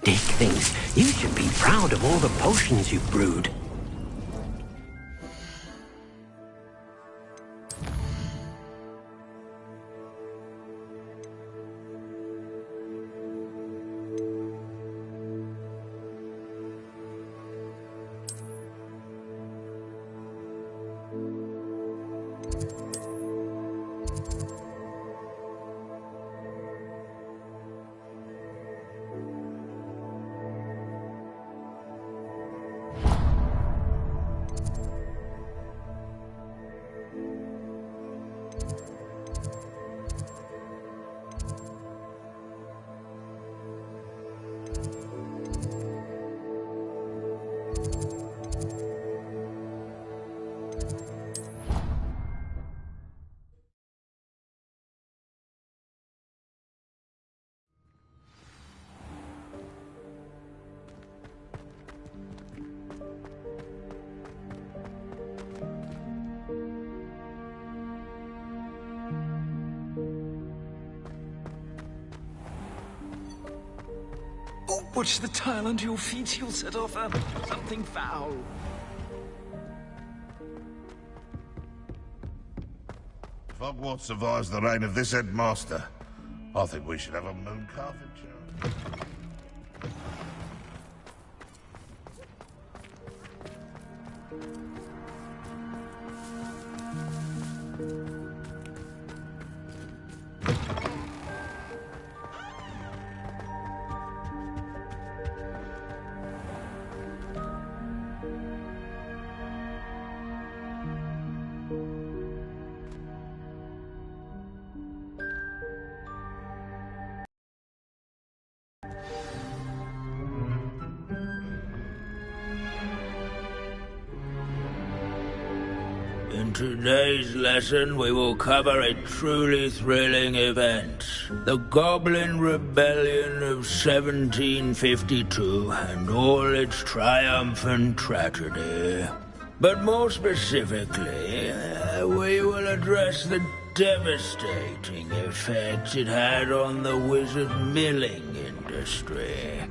Dick thinks you should be proud of all the potions you've brewed. Watch the tile under your feet, you'll set off something foul. If Hogwarts survives the reign of this headmaster, I think we should have a moon carving show. In today's lesson, we will cover a truly thrilling event. The Goblin Rebellion of 1752 and all its triumphant tragedy. But more specifically, we will address the devastating effects it had on the wizard milling industry.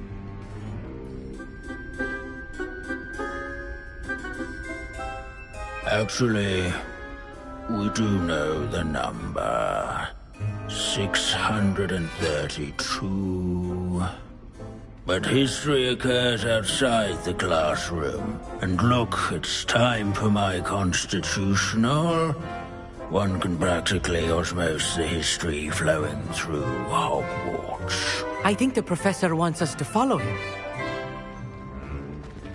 Actually, we do know the number. 632. But history occurs outside the classroom. And look, it's time for my constitutional. One can practically osmose the history flowing through Hogwarts. I think the professor wants us to follow him.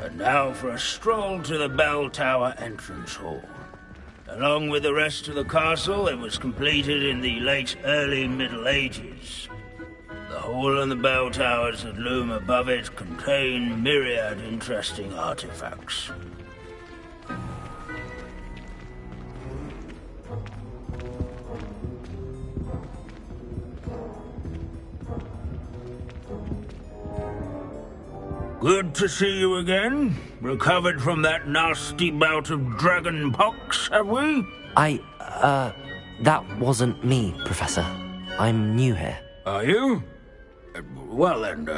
And now for a stroll to the Bell Tower entrance hall. Along with the rest of the castle, it was completed in the late early Middle Ages. The hall and the bell towers that loom above it contain myriad interesting artifacts. Good to see you again. Recovered from that nasty bout of dragon pox, have we? That wasn't me, Professor. I'm new here. Are you? Well then,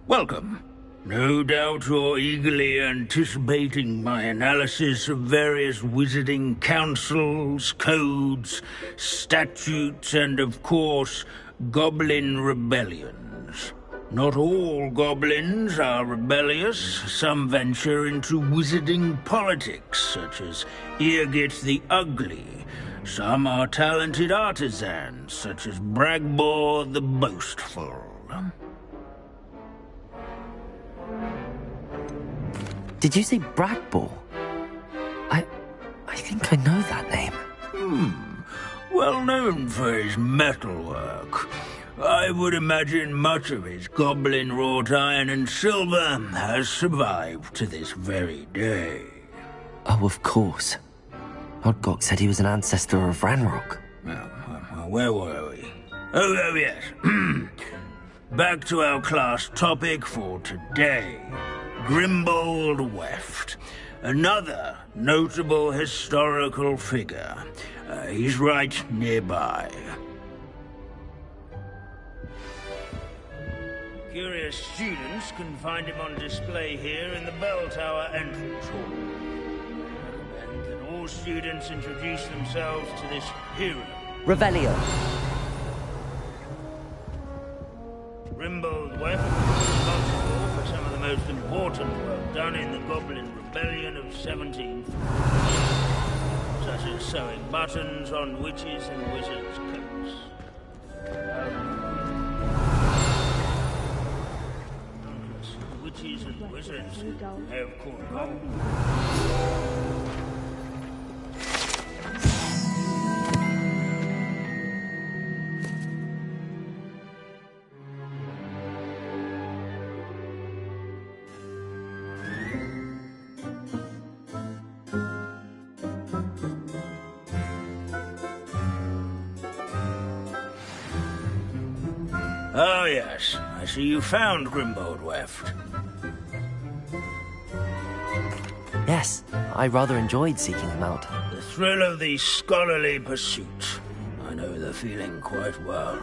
welcome. No doubt you're eagerly anticipating my analysis of various wizarding councils, codes, statutes, and of course, goblin rebellions. Not all goblins are rebellious. Some venture into wizarding politics, such as Eargit the Ugly. Some are talented artisans, such as Bragbor the Boastful. Did you say Bragbor? I think I know that name. Well known for his metalwork. I would imagine much of his goblin wrought iron and silver has survived to this very day. Oh, of course. Odgok said he was an ancestor of Ranrock. Where were we? Oh, yes. Back to our class topic for today. Grimbold Weft. Another notable historical figure. He's right nearby. Curious students can find him on display here in the bell tower entrance hall. I recommend that all students introduce themselves to this hero. Revelio. Rimbold Weft is responsible for some of the most important work done in the Goblin Rebellion of 17th, such as sewing buttons on witches and wizards' coats. Witches and wizards have caught gold. Oh yes, I see you found Rimbold Weft. Yes, I rather enjoyed seeking him out. The thrill of the scholarly pursuit. I know the feeling quite well.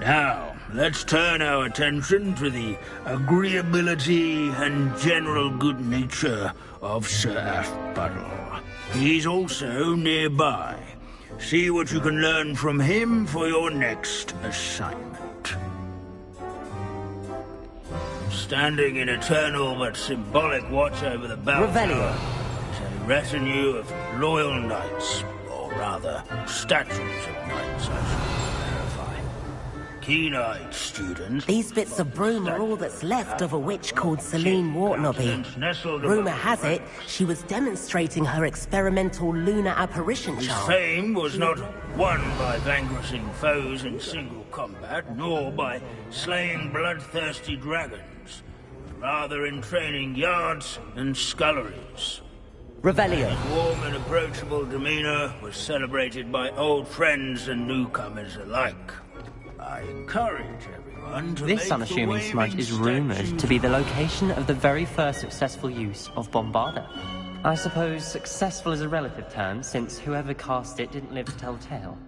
Now, let's turn our attention to the agreeability and general good nature of Sir Aphbuttle. He's also nearby. See what you can learn from him for your next assignment. Standing in eternal but symbolic watch over the bell tower is a retinue of loyal knights, or rather, statues of knights, I should clarify. Keen-eyed students... These bits of broom are all that's left of a witch called Celine Wartnobby. Rumour has it, she was demonstrating her experimental lunar apparition His charm. fame was not won by vanquishing foes in single combat, nor by slaying bloodthirsty dragons, but rather in training yards and sculleries. Revelio. His warm and approachable demeanor was celebrated by old friends and newcomers alike. I encourage everyone to This unassuming smudge is rumoured to be the location of the very first successful use of Bombarda. I suppose successful is a relative term, since whoever cast it didn't live to tell the tale.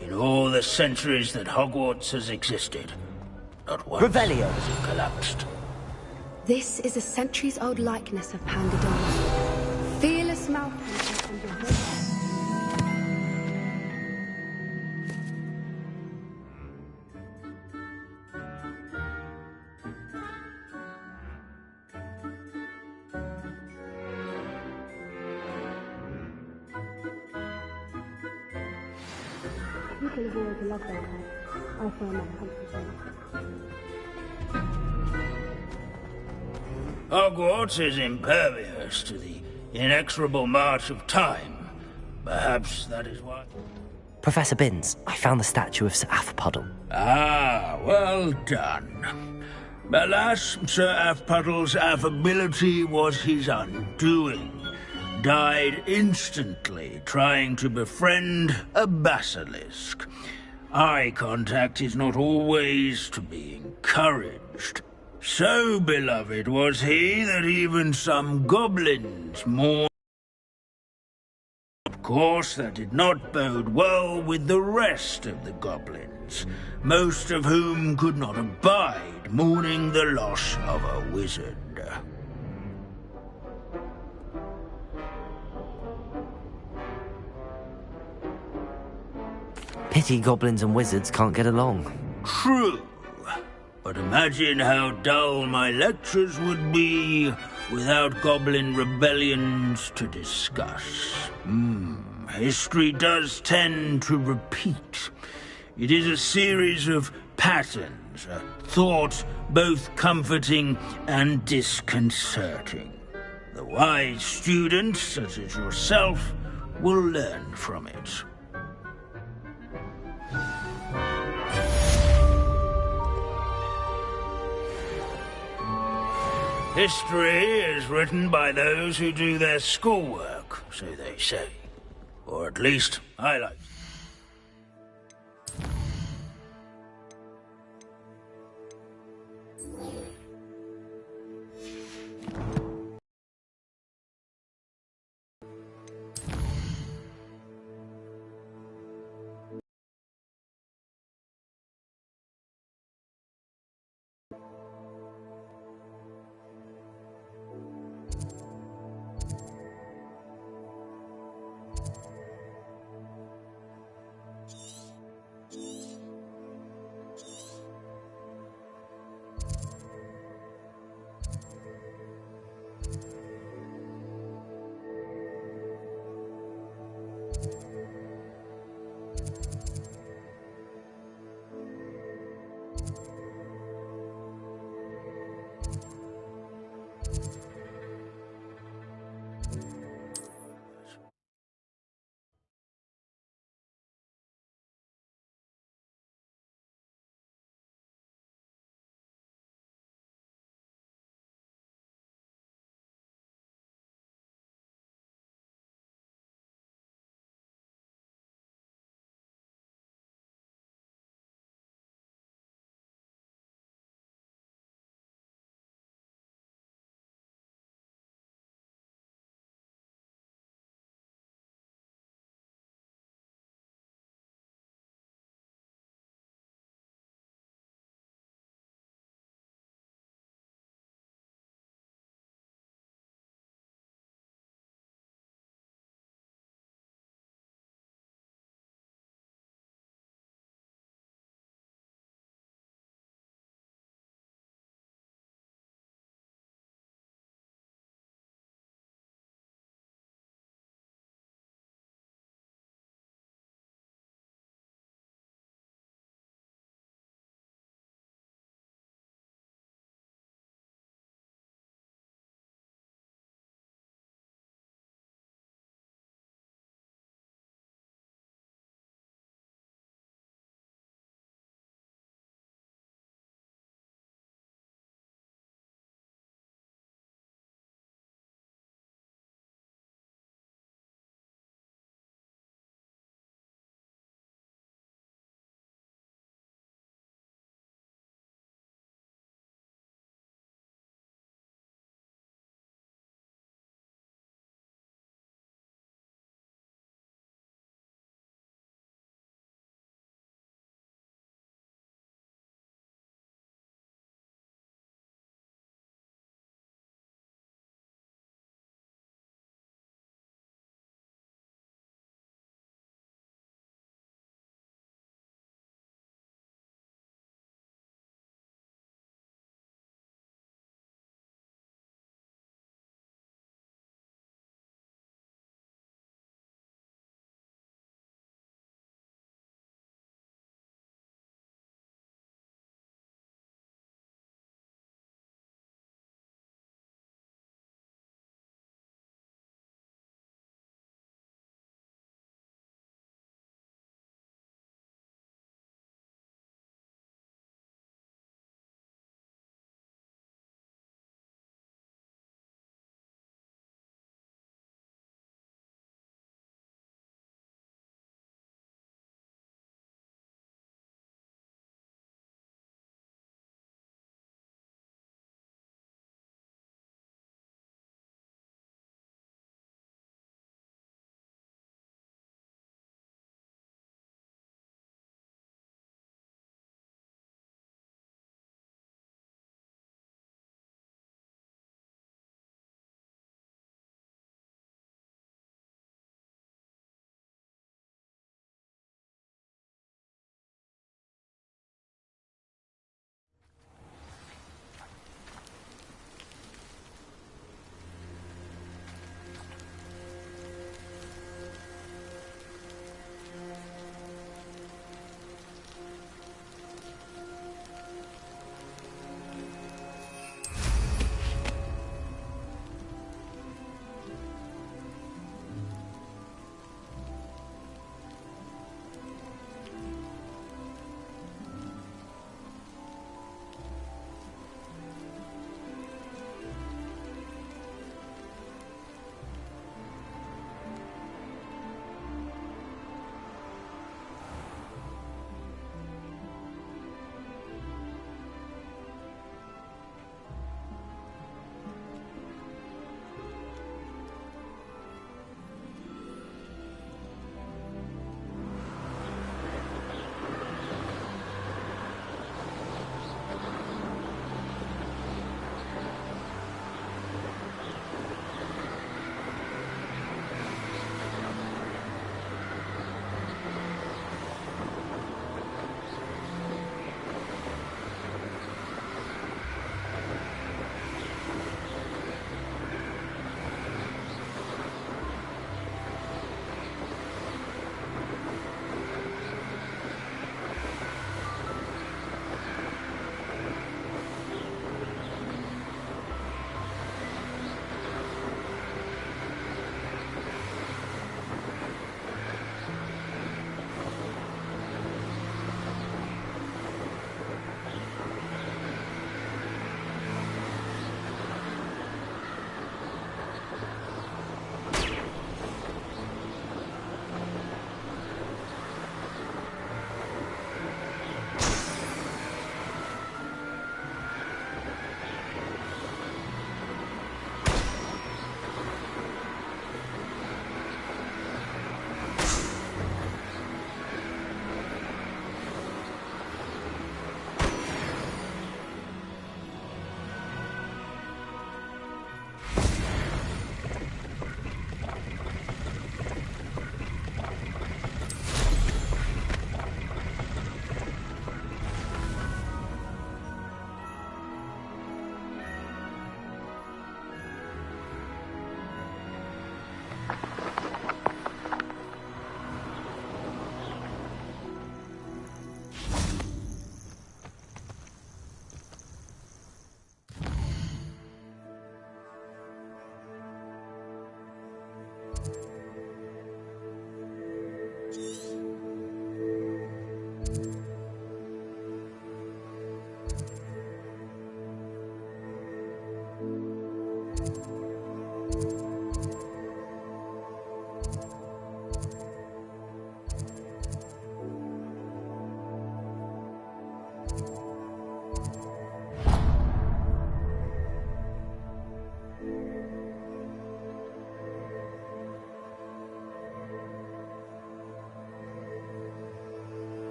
In all the centuries that Hogwarts has existed, not once Revelio. has it collapsed. This is a centuries-old likeness of Pandadon. Fearless Malfunction and the People have always loved their pets. I find that comforting. Hogwarts is impervious to the inexorable march of time. Perhaps that is why... Professor Binns, I found the statue of Sir Aphbuttle. Ah, well done. Alas, Sir Aphbuttle's affability was his undoing. Died instantly trying to befriend a basilisk. Eye contact is not always to be encouraged. So beloved was he that even some goblins mourned. Of course, that did not bode well with the rest of the goblins, most of whom could not abide mourning the loss of a wizard. Pity goblins and wizards can't get along. True. But imagine how dull my lectures would be without goblin rebellions to discuss. History does tend to repeat. It is a series of patterns, a thought both comforting and disconcerting. The wise students, such as yourself, will learn from it. History is written by those who do their schoolwork, so they say. Or at least, I like.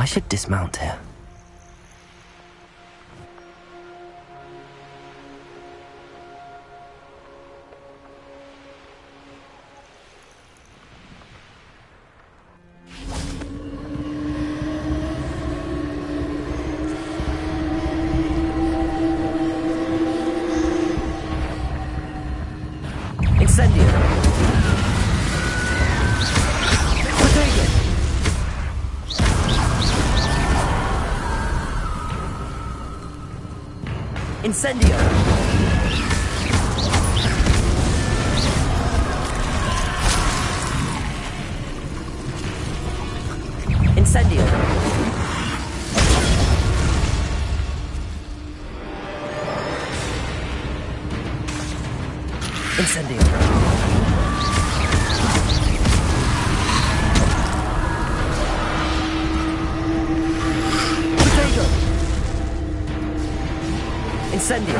I should dismount here. Incendio! Incendio! Incendio! Incendio! Potato! Incendio!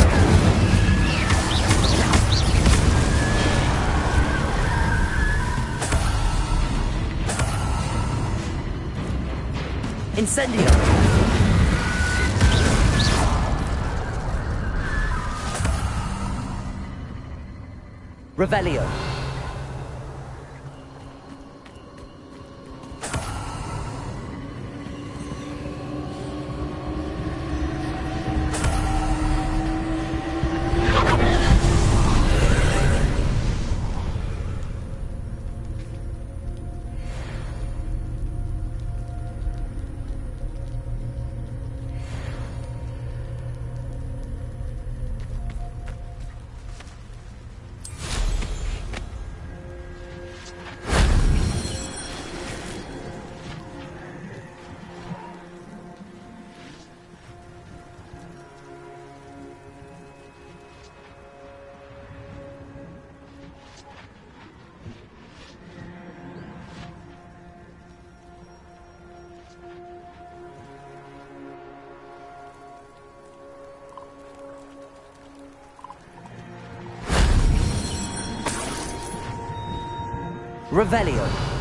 Incendio! Revelio! Revelio.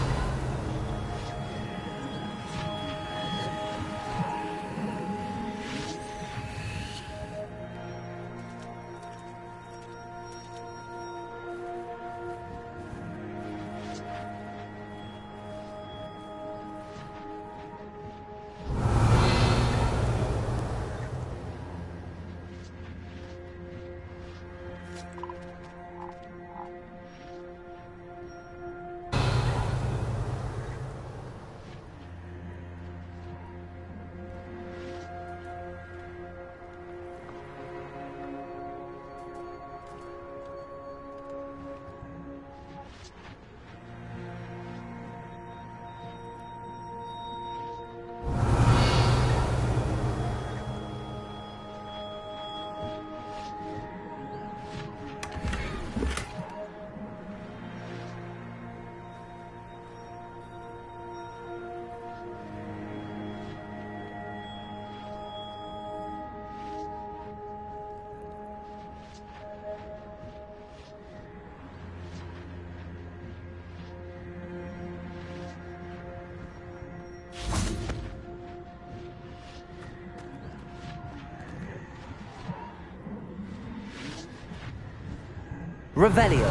Revelio.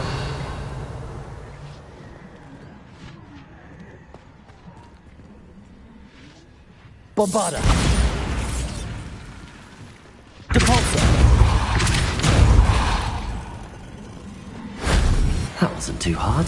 Bombarda. Depulsor. That wasn't too hard.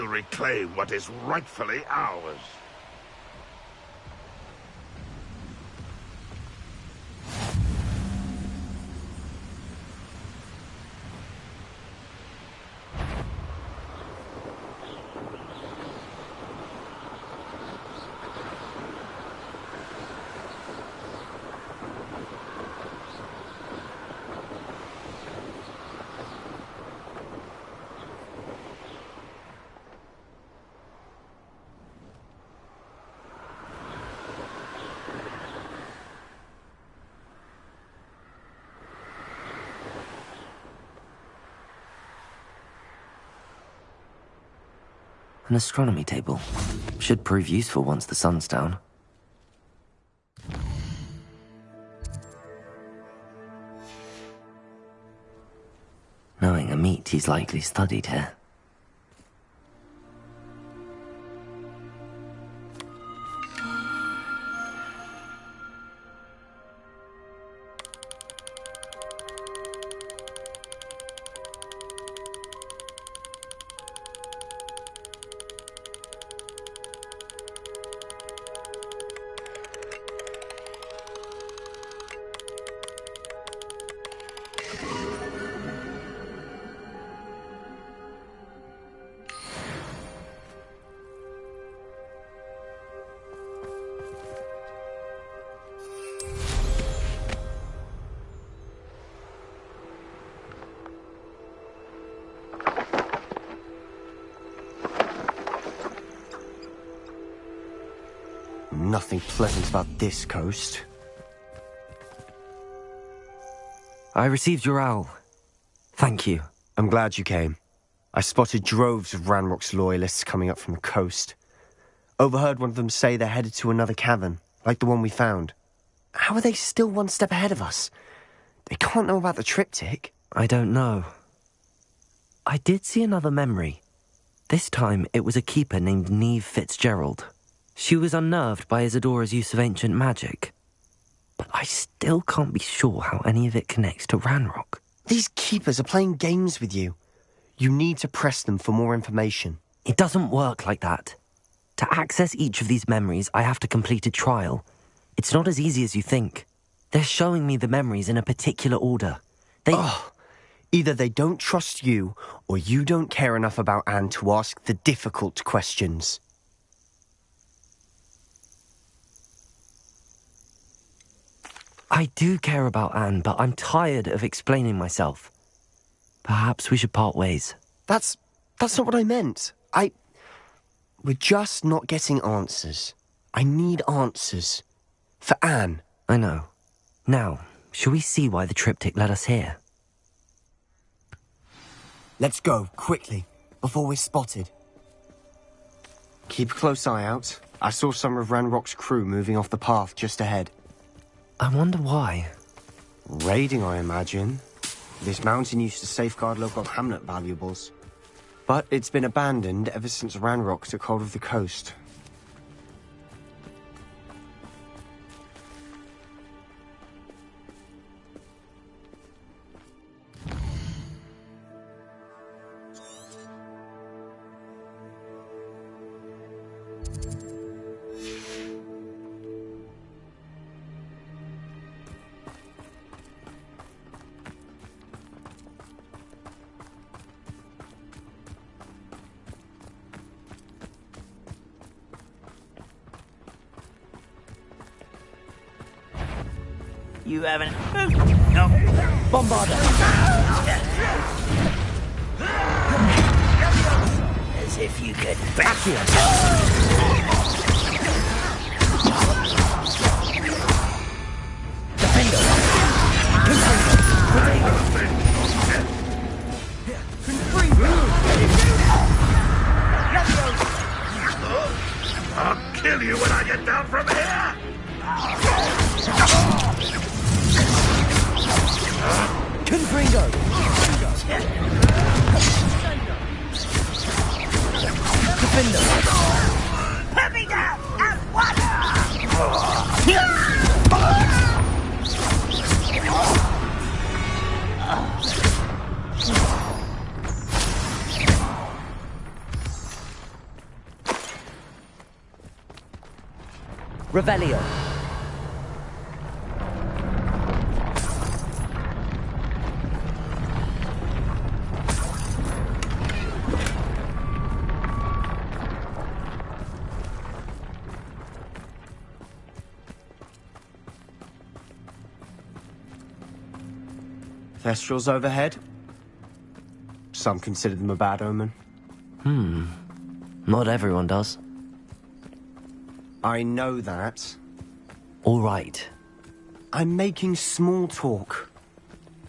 reclaim what is rightfully ours. An astronomy table. Should prove useful once the sun's down. Knowing Amit, he's likely studied here. Nothing pleasant about this coast. I received your owl. Thank you. I'm glad you came. I spotted droves of Ranrock's loyalists coming up from the coast. Overheard one of them say they're headed to another cavern, like the one we found. How are they still one step ahead of us? They can't know about the triptych. I don't know. I did see another memory. This time it was a keeper named Neve Fitzgerald. She was unnerved by Isadora's use of ancient magic. But I still can't be sure how any of it connects to Ranrock. These keepers are playing games with you. You need to press them for more information. It doesn't work like that. To access each of these memories, I have to complete a trial. It's not as easy as you think. They're showing me the memories in a particular order. Either they don't trust you, or you don't care enough about Anne to ask the difficult questions. I do care about Anne, but I'm tired of explaining myself. Perhaps we should part ways. That's not what I meant. We're just not getting answers. I need answers. For Anne. I know. Now, shall we see why the triptych led us here? Let's go, quickly, before we're spotted. Keep a close eye out. I saw some of Ranrock's crew moving off the path just ahead. I wonder why. Raiding, I imagine. This mountain used to safeguard local hamlet valuables. But it's been abandoned ever since Ranrock took hold of the coast. You haven't... No. Bombarder! As if you could back here. I'll kill you when I get down from here! Confringo! Defender! Put me down at water! Revelio. Thestrals overhead. Some consider them a bad omen. Not everyone does. I know that. All right. I'm making small talk.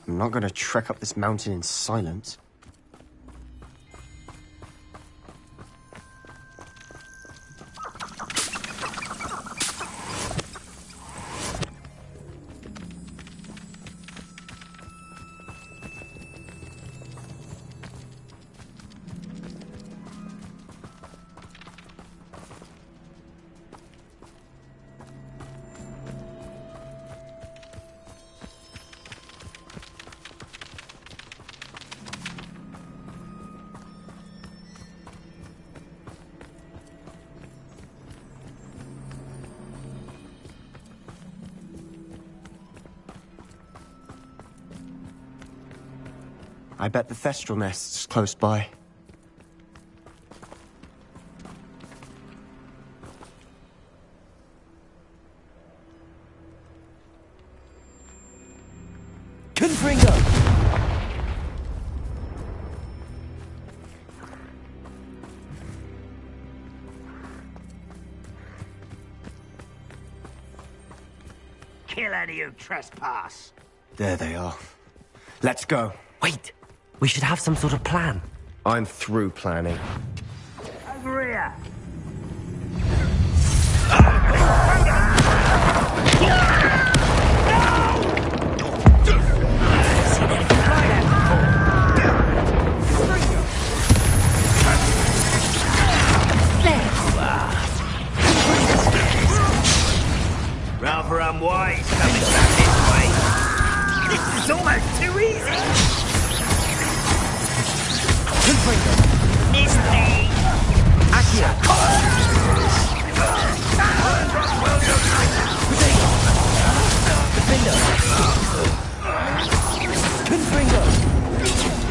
I'm not going to trek up this mountain in silence. I bet the Thestral nest's close by. Confringo! Kill any who trespass. There they are. Let's go. Wait! We should have some sort of plan. I'm through planning. Over here. Rather unwise coming back this way. This is almost too easy. Miss me. Accio! Defender! Confringo!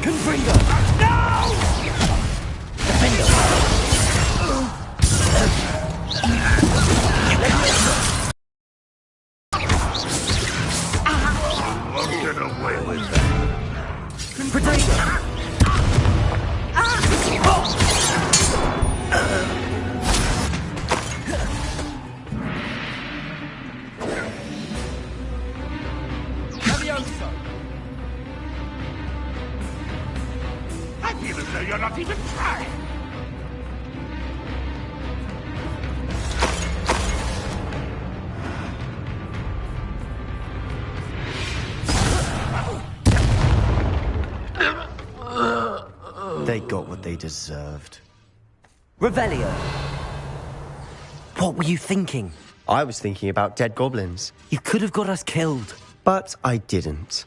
Confringo! No! Defender! Won't get away with that. Potato! I feel as though you're not even trying. They got what they deserved. Revelio! What were you thinking? I was thinking about dead goblins, You could have got us killed. but I didn't.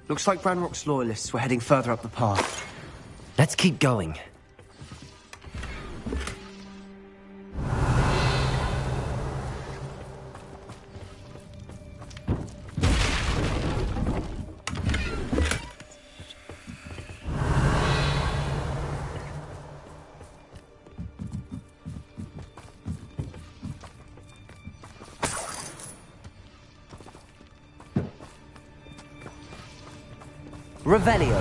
Looks like Ranrock's loyalists were heading further up the path. Let's keep going. Revelio.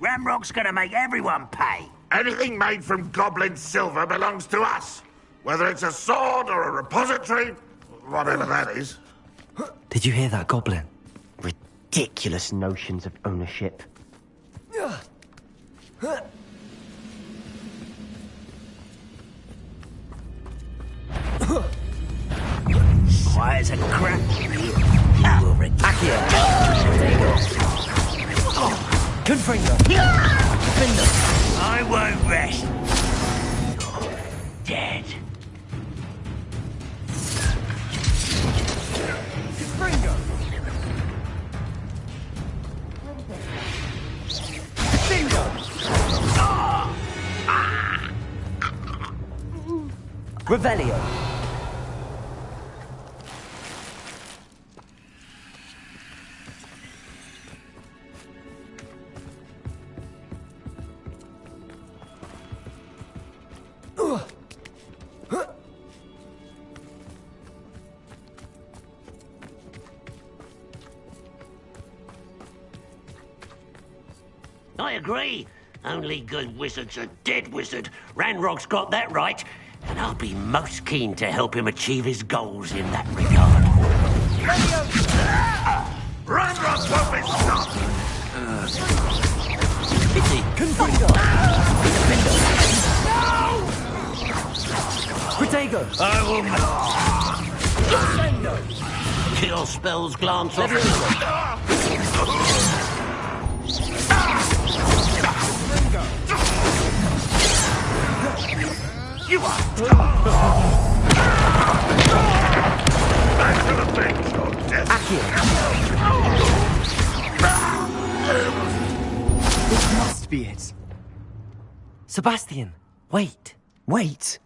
Ramrock's gonna make everyone pay. Anything made from goblin silver belongs to us. Whether it's a sword or a repository, whatever that is. Did you hear that, Goblin? Ridiculous notions of ownership. as a crap. You will regret Confringo! Finder! I won't rest. Dead. Confringo! Finder! Revelio! I agree. Only good wizard's a dead wizard. Ranrock's got that right, and I'll be most keen to help him achieve his goals in that regard. Ranrock won't be stopped! Confringo! Protego! I will... Kill spells glance off. You are... Back to the bench, or death! This must be it. Sebastian, wait. Wait?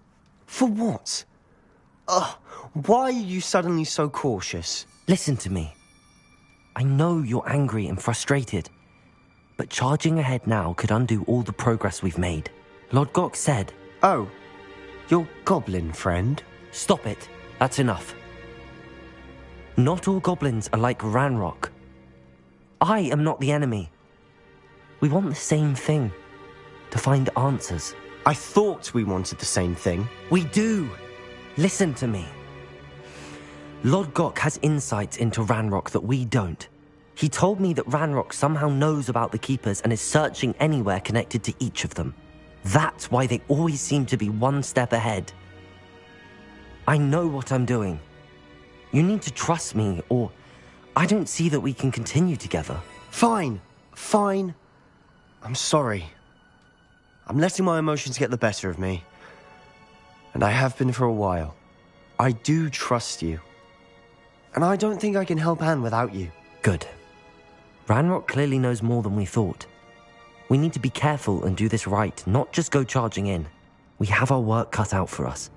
For what? Why are you suddenly so cautious? Listen to me. I know you're angry and frustrated, but charging ahead now could undo all the progress we've made. Lord Gok said... Oh, your goblin friend? Stop it. That's enough. Not all goblins are like Ranrock. I am not the enemy. We want the same thing. To find answers. I thought we wanted the same thing. We do. Listen to me. Lord Gok has insights into Ranrock that we don't. He told me that Ranrock somehow knows about the Keepers and is searching anywhere connected to each of them. That's why they always seem to be one step ahead. I know what I'm doing. You need to trust me, or I don't see that we can continue together. Fine. I'm sorry. I'm letting my emotions get the better of me. And I have been for a while. I do trust you. And I don't think I can help Anne without you. Good. Ranrock clearly knows more than we thought. We need to be careful and do this right, not just go charging in. We have our work cut out for us.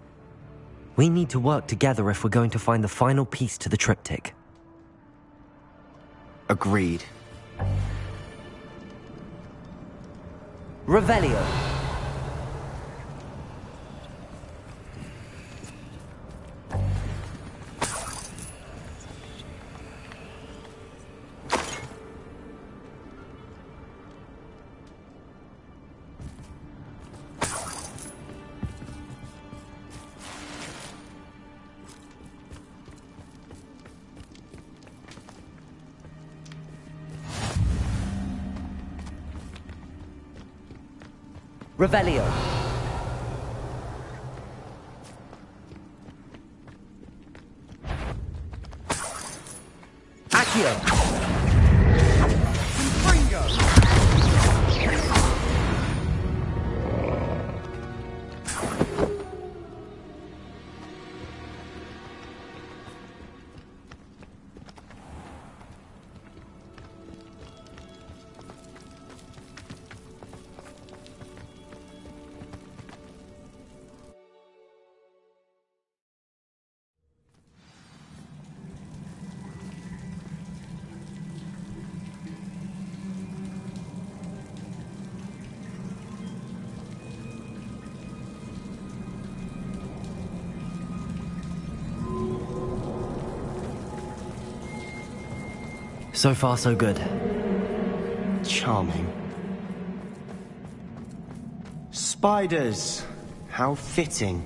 We need to work together if we're going to find the final piece to the triptych. Agreed. Revelio. Revelio. Accio. So far, so good. Charming. Spiders. How fitting.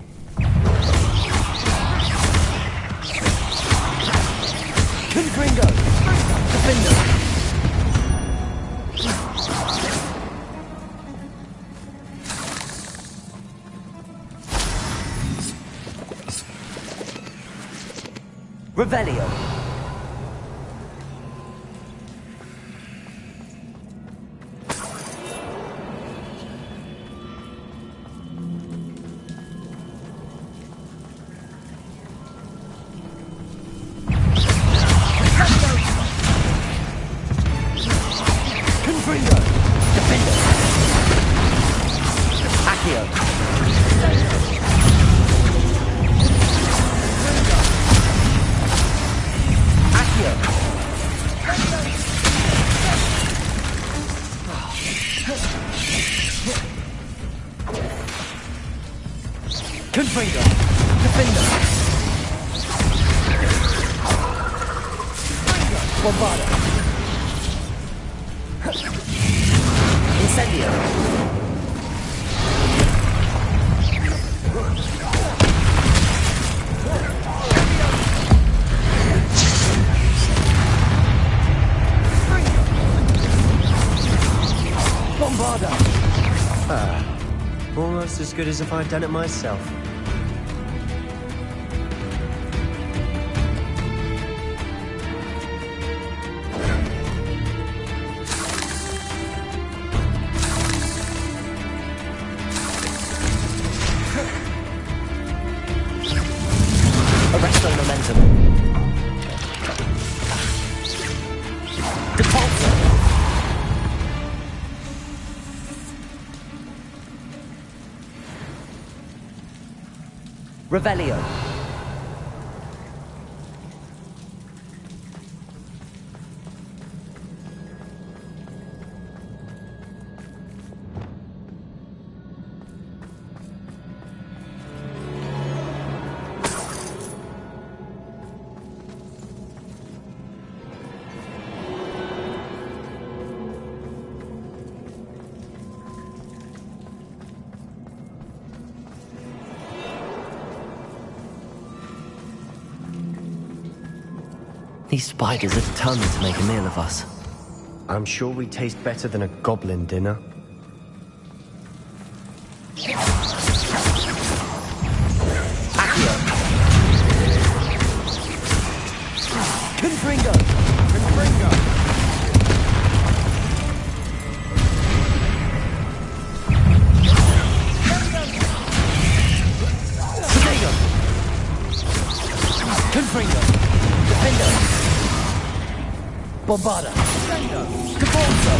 Confringo. Defender. Revelio. Confringo. Defender. Accio. Confringo. Defender. Bombarda. Incendio. Bombarda. Almost as good as if I'd done it myself. Arresto momentum. Depulso. Revelio. These spiders are determined to make a meal of us. I'm sure we taste better than a goblin dinner. Accio. Confringo. Confringo. Potato. Confringo. Defender. Bombarda. Depulso.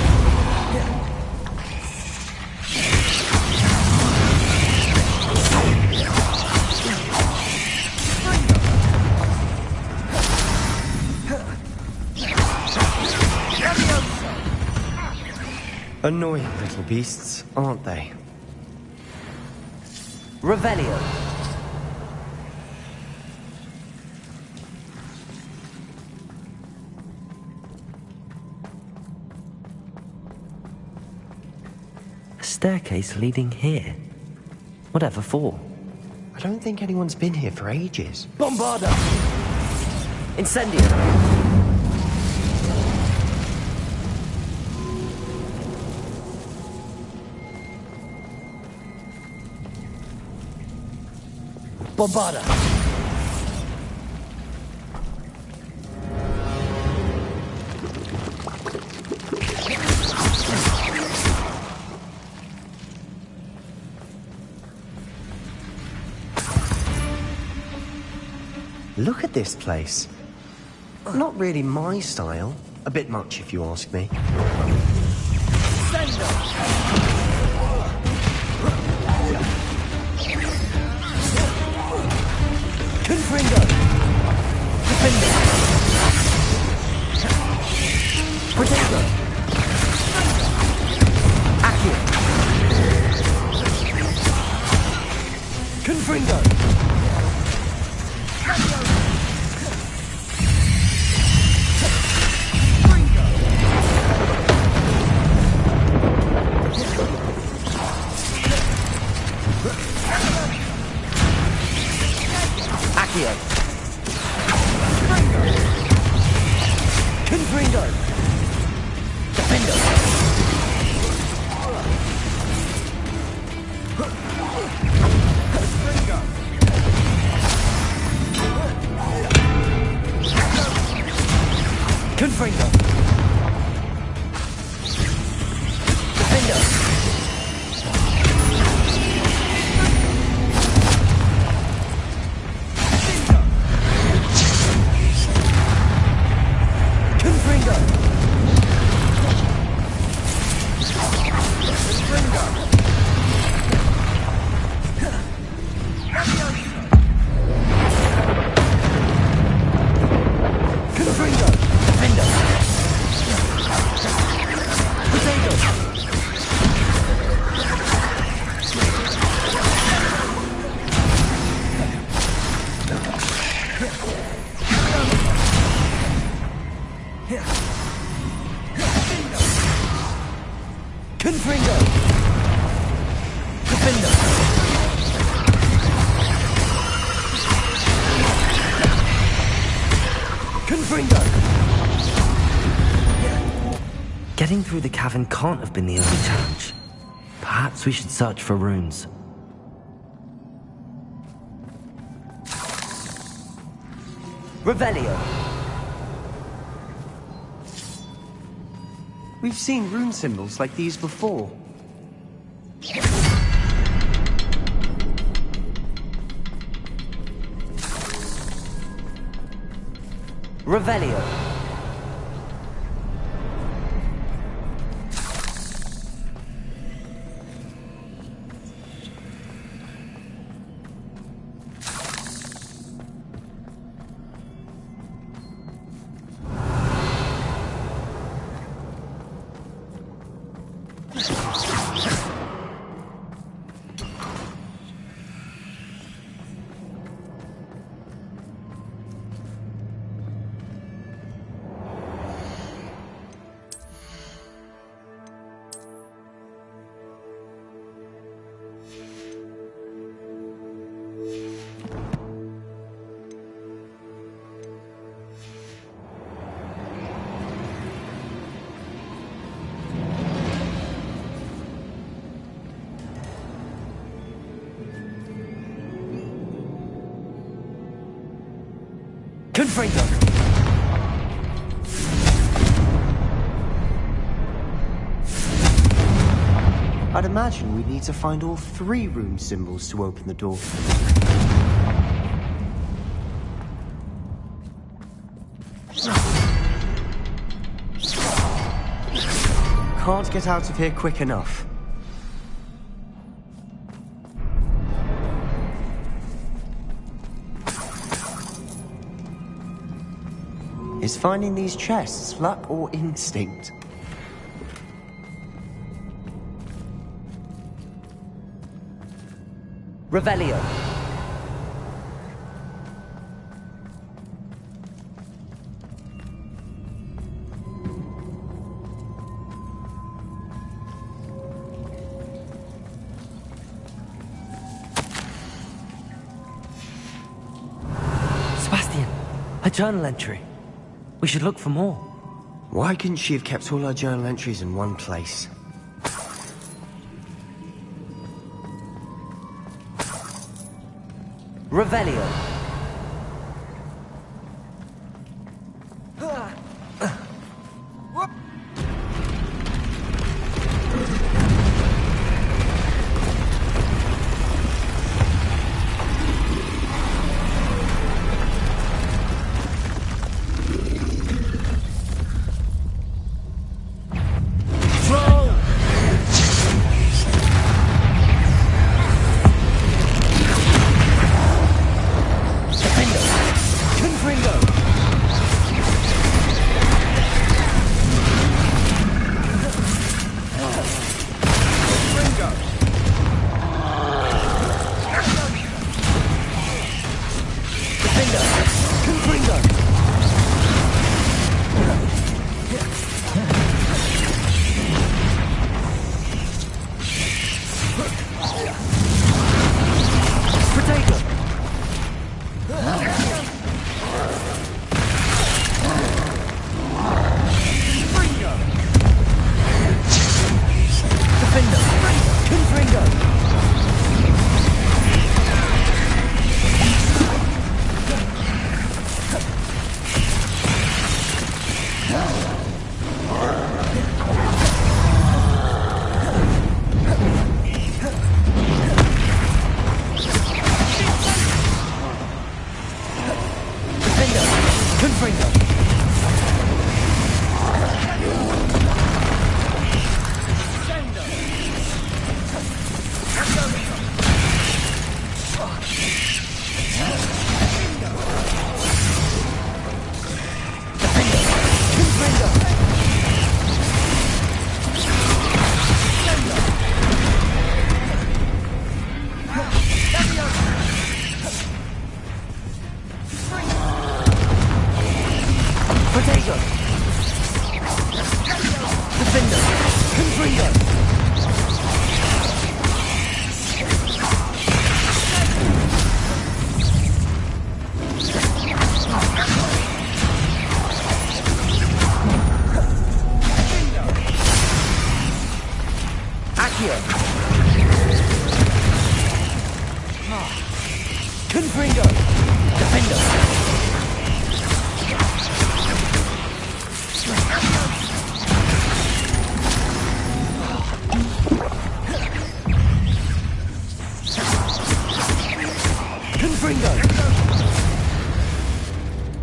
Annoying little beasts, aren't they? Revelio. A staircase leading here. Whatever for? I don't think anyone's been here for ages. Bombarda. Incendio. Bombarda. Look at this place. Not really my style. A bit much, if you ask me. Confringo. Defender. Potato. Accio. Confringo. Accio. Confringo. Defender. Confringo! Defender! Confringo! Confringo! Defender! Confringo! Getting through the cavern can't have been the only challenge. Perhaps we should search for runes. Revelio! We've seen rune symbols like these before. Revelio! Confringo! I'd imagine we'd need to find all 3 rune symbols to open the door. Can't get out of here quick enough. Is finding these chests luck or instinct? Revelio! Sebastian, a journal entry. We should look for more. Why couldn't she have kept all her journal entries in one place? Revelio.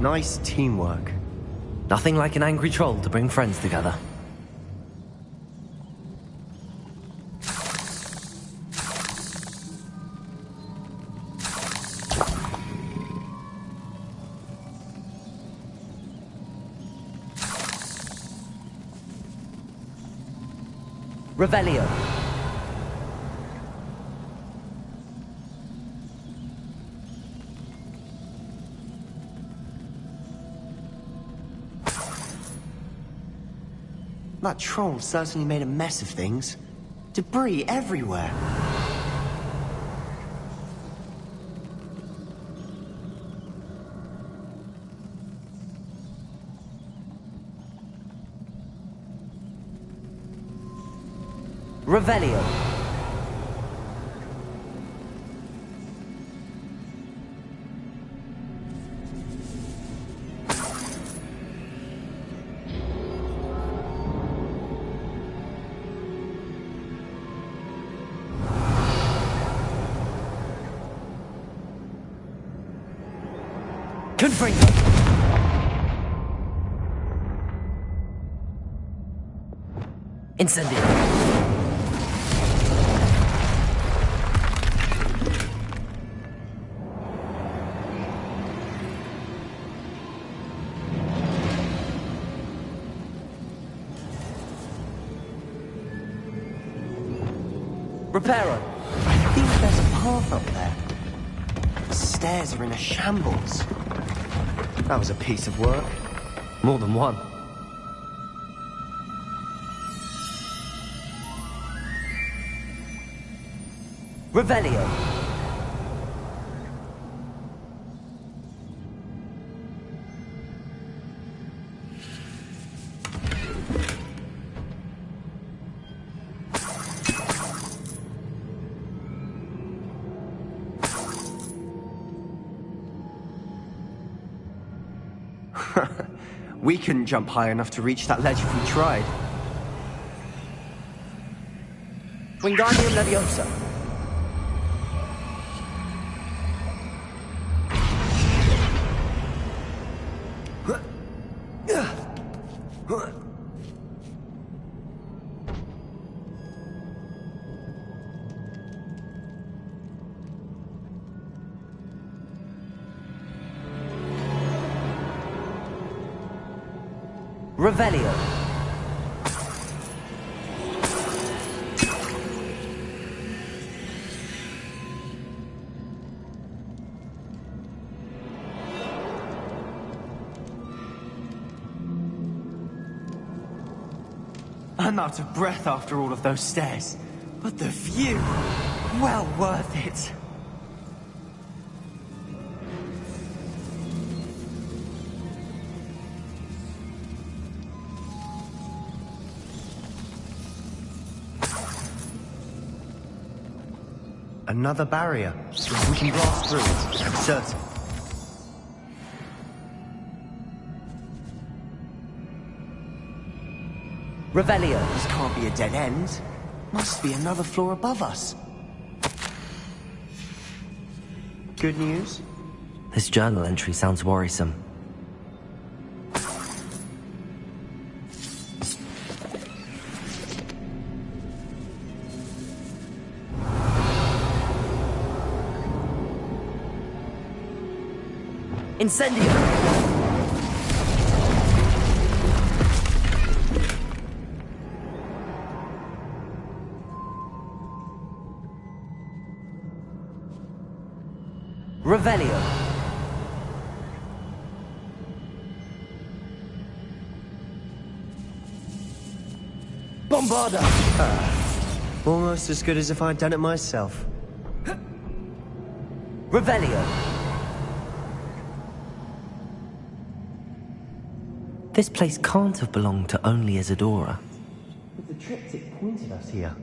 Nice teamwork. Nothing like an angry troll to bring friends together. Revelio. That troll certainly made a mess of things. Debris everywhere. Revelio. Confringo. Incendio. Reparo. I think there's a path up there. The stairs are in a shambles. That was a piece of work. More than one. Revelio. We couldn't jump high enough to reach that ledge if we tried. Wingardium Leviosa. Revelio. I'm out of breath after all of those stairs. But the view, well worth it. Another barrier. We can blast through it. Certain. Revelio. This can't be a dead end. Must be another floor above us. Good news? This journal entry sounds worrisome. Incendio! Revelio. Bombarda! Almost as good as if I'd done it myself. Revelio. This place can't have belonged to only Isadora. But the triptych pointed us here.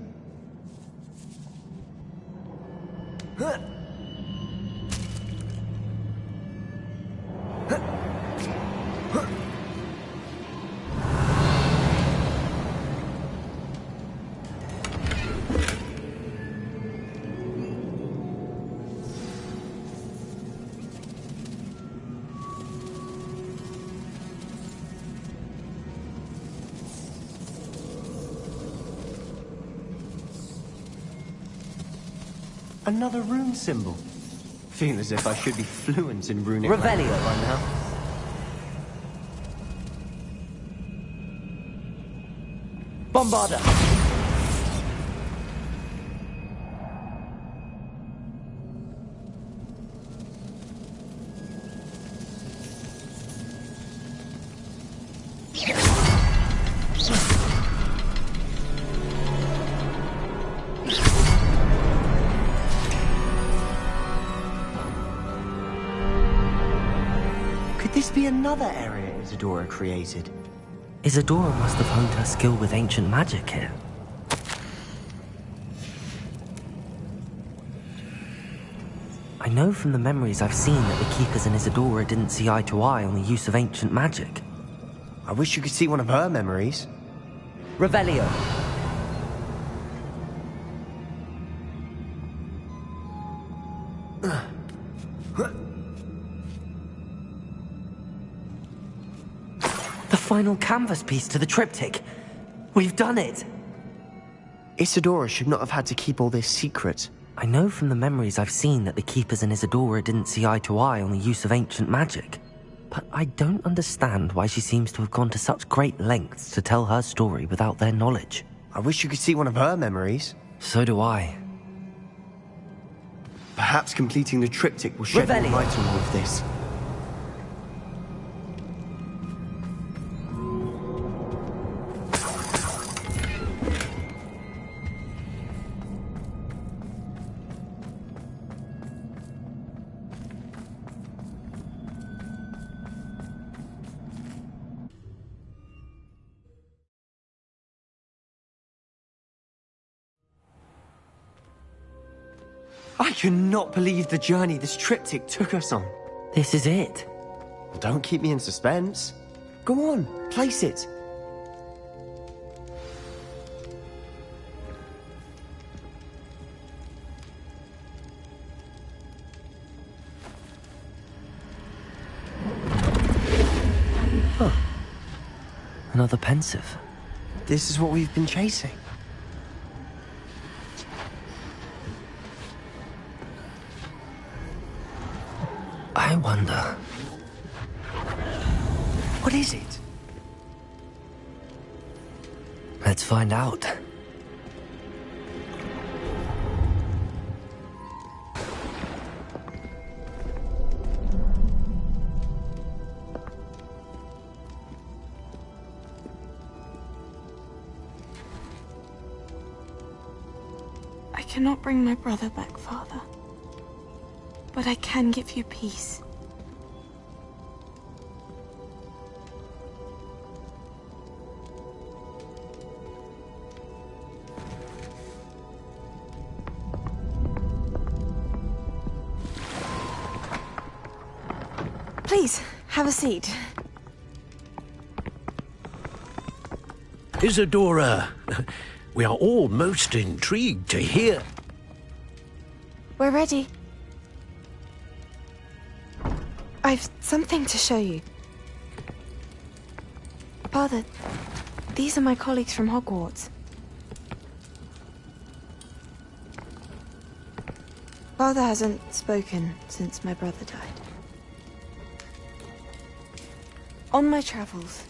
Another rune symbol. Feel as if I should be fluent in runic Revelio by now. Bombarda! Could this be another area Isadora created? Isadora must have honed her skill with ancient magic here. I know from the memories I've seen that the Keepers and Isadora didn't see eye to eye on the use of ancient magic. I wish you could see one of her memories. Revelio. The final canvas piece to the triptych. We've done it! Isadora should not have had to keep all this secret. I know from the memories I've seen that the Keepers and Isadora didn't see eye to eye on the use of ancient magic. But I don't understand why she seems to have gone to such great lengths to tell her story without their knowledge. I wish you could see one of her memories. So do I. Perhaps completing the triptych will shed more light on all of this. I cannot believe the journey this triptych took us on. This is it. Well, don't keep me in suspense. Go on, place it. Huh. Another pensive. This is what we've been chasing. I wonder... What is it? Let's find out. I cannot bring my brother back, Father. But I can give you peace. Please, have a seat. Isadora, we are all most intrigued to hear. We're ready. I've something to show you. Father, these are my colleagues from Hogwarts. Father hasn't spoken since my brother died. On my travels,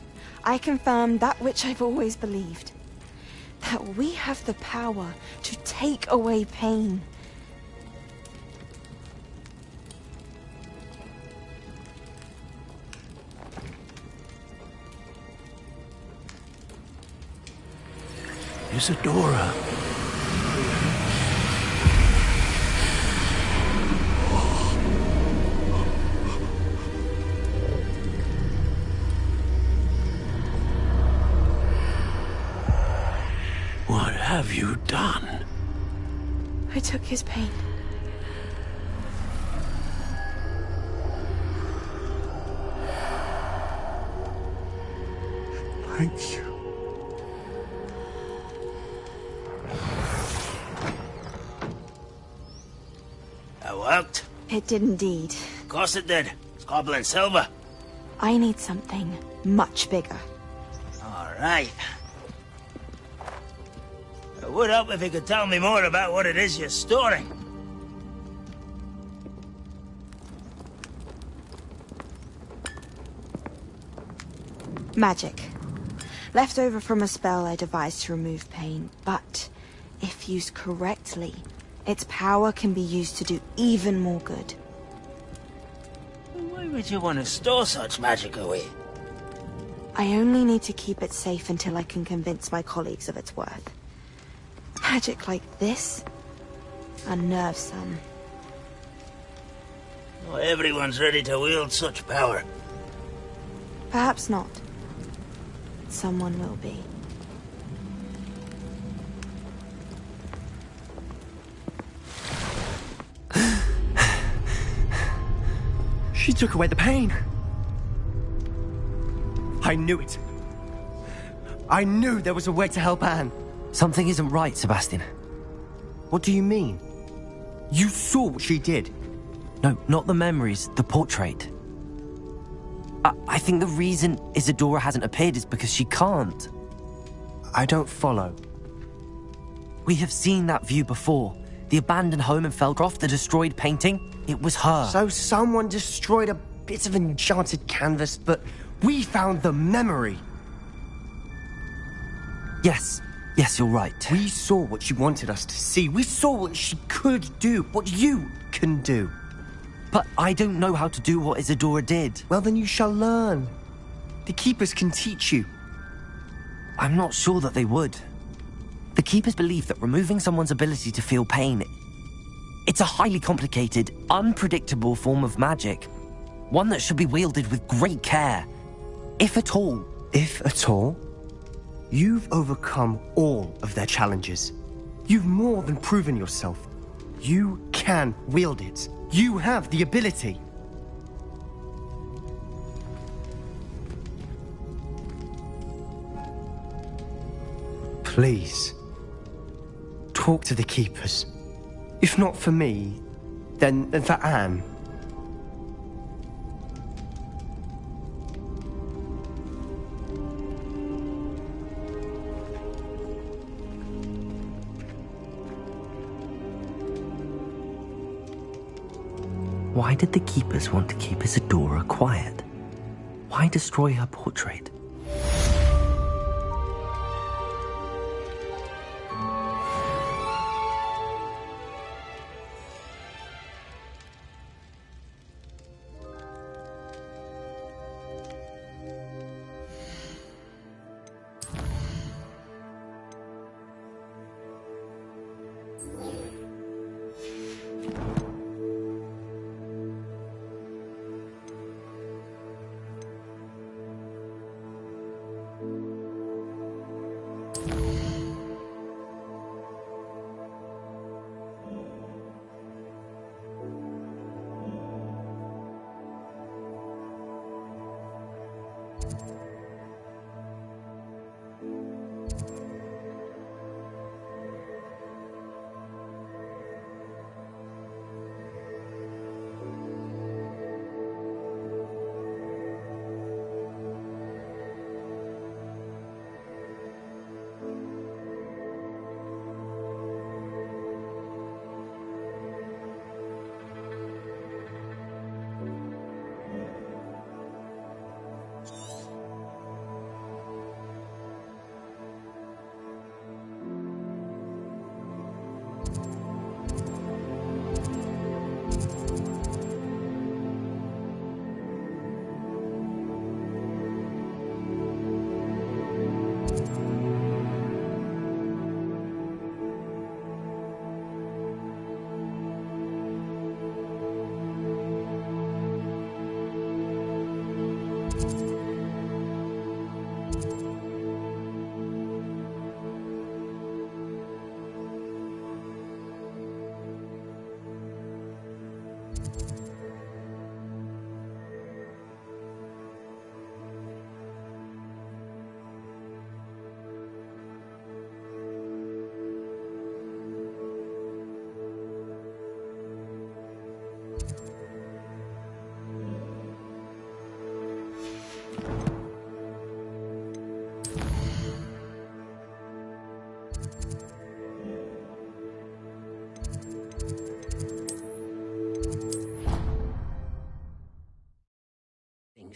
I confirmed that which I've always believed. That we have the power to take away pain. Isadora. What have you done? I took his pain. Thank you. That worked? It did indeed. Of course it did. It's goblin silver. I need something much bigger. All right. It would help if you could tell me more about what it is you're storing. Magic. Left over from a spell I devised to remove pain, but if used correctly, its power can be used to do even more good. Why would you want to store such magic away? I only need to keep it safe until I can convince my colleagues of its worth. Magic like this unnerves some. Not everyone's ready to wield such power. Perhaps not. Someone will be. She took away the pain. I knew it. I knew there was a way to help Anne. Something isn't right, Sebastian. What do you mean? You saw what she did. No, not the memories, the portrait. I think the reason Isadora hasn't appeared is because she can't. I don't follow. We have seen that view before. The abandoned home in Feldcroft, the destroyed painting, it was her. So someone destroyed a bit of enchanted canvas, but we found the memory. Yes, you're right. We saw what she wanted us to see. We saw what she could do, what you can do. But I don't know how to do what Isadora did. Well, then you shall learn. The Keepers can teach you. I'm not sure that they would. The Keepers believe that removing someone's ability to feel pain, it's a highly complicated, unpredictable form of magic. One that should be wielded with great care. If at all. If at all? You've overcome all of their challenges. You've more than proven yourself. You can wield it. You have the ability. Please, talk to the Keepers. If not for me, then for Anne. Why did the Keepers want to keep Isadora quiet? Why destroy her portrait?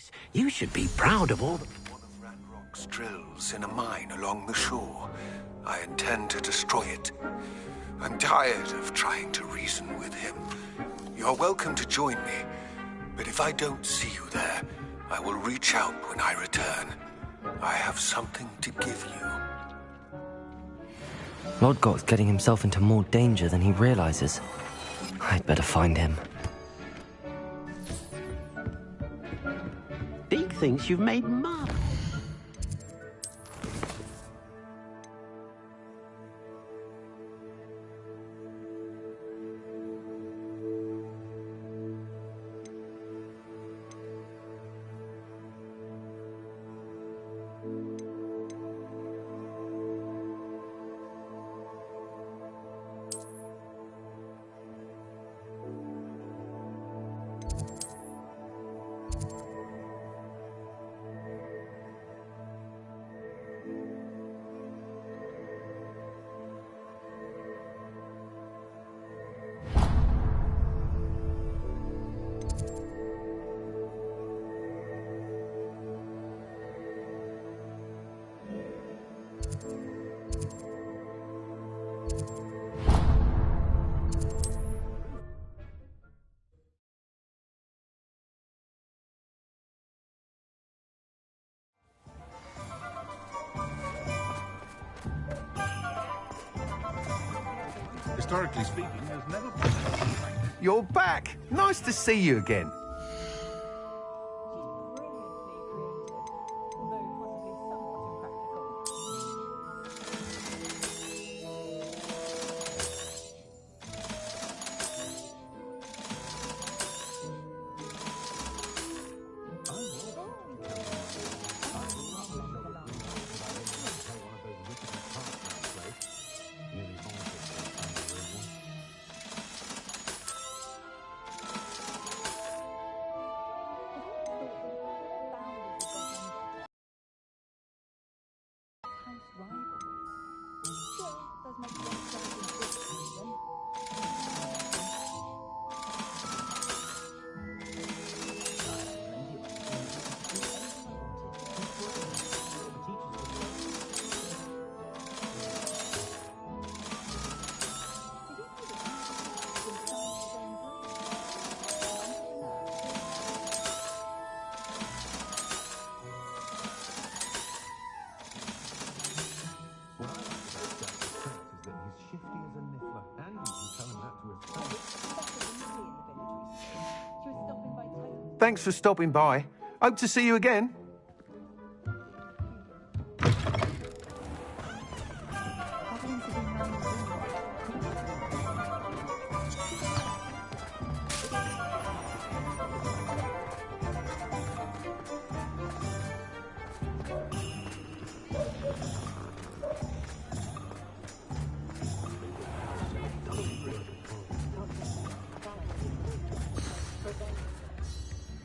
things. You should be proud of all the... One of Ranrock's drills in a mine along the shore. I intend to destroy it. I'm tired of trying to reason with him. You're welcome to join me, but if I don't see you there, I will reach out when I return. I have something to give you. Lodgok's getting himself into more danger than he realizes. I'd better find him. Deke thinks you've made mark. Historically speaking, there's never been... You're back! Nice to see you again. Thanks for stopping by. Hope to see you again.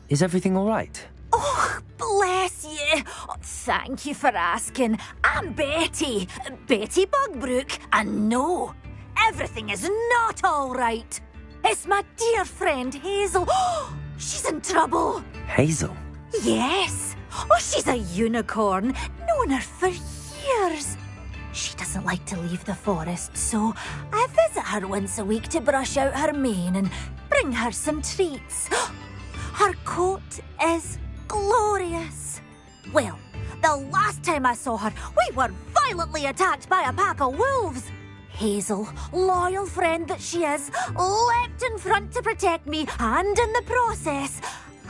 Is everything all right? Oh, bless you. Oh, thank you for asking. I'm Betty. Betty Bugbrook. And no, everything is not all right. It's my dear friend Hazel. Oh, she's in trouble. Hazel? Yes. Oh, she's a unicorn. Known her for years. She doesn't like to leave the forest, so I visit her once a week to brush out her mane and bring her some treats. Her coat is glorious. Well, the last time I saw her, we were violently attacked by a pack of wolves. Hazel, loyal friend that she is, leapt in front to protect me, and in the process,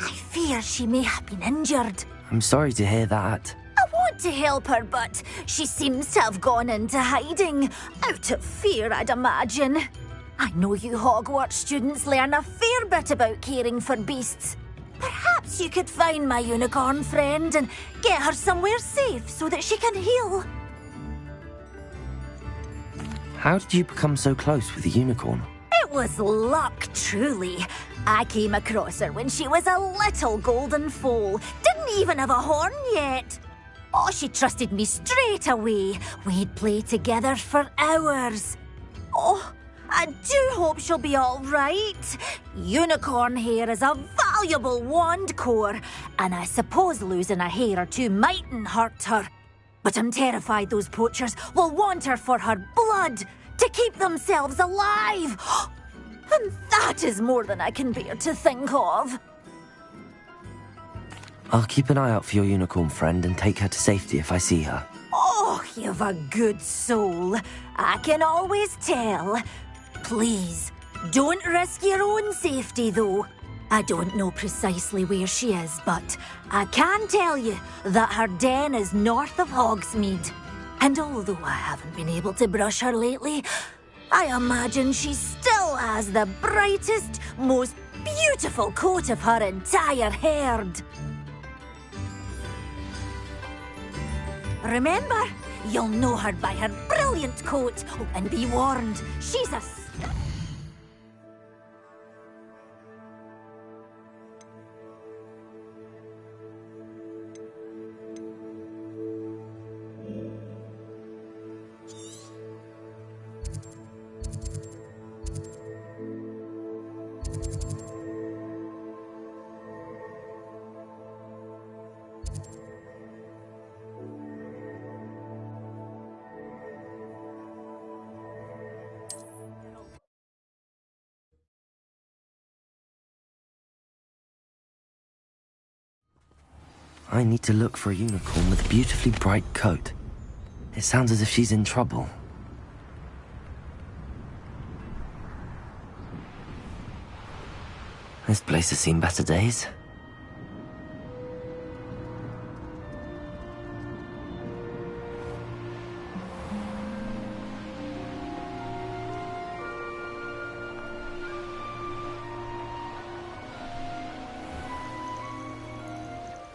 I fear she may have been injured. I'm sorry to hear that. I want to help her, but she seems to have gone into hiding. Out of fear, I'd imagine. I know you Hogwarts students learn a fair bit about caring for beasts. Perhaps you could find my unicorn friend and get her somewhere safe so that she can heal. How did you become so close with the unicorn? It was luck, truly. I came across her when she was a little golden foal. Didn't even have a horn yet. Oh, she trusted me straight away. We'd play together for hours. Oh, I do hope she'll be all right. Unicorn hair is a valuable wand core. and I suppose losing a hair or two mightn't hurt her. But I'm terrified those poachers will want her for her blood, to keep themselves alive. And that is more than I can bear to think of. I'll keep an eye out for your unicorn friend and take her to safety if I see her. Oh, you've a good soul. I can always tell. Please, don't risk your own safety, though. I don't know precisely where she is, but I can tell you that her den is north of Hogsmeade. And although I haven't been able to brush her lately, I imagine she still has the brightest, most beautiful coat of her entire herd. Remember, you'll know her by her brilliant coat. Oh, and be warned, she's a... I need to look for a unicorn with a beautifully bright coat. It sounds as if she's in trouble. This place has seen better days.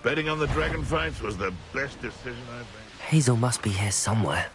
Betting on the dragon fights was the best decision I've made. Hazel must be here somewhere.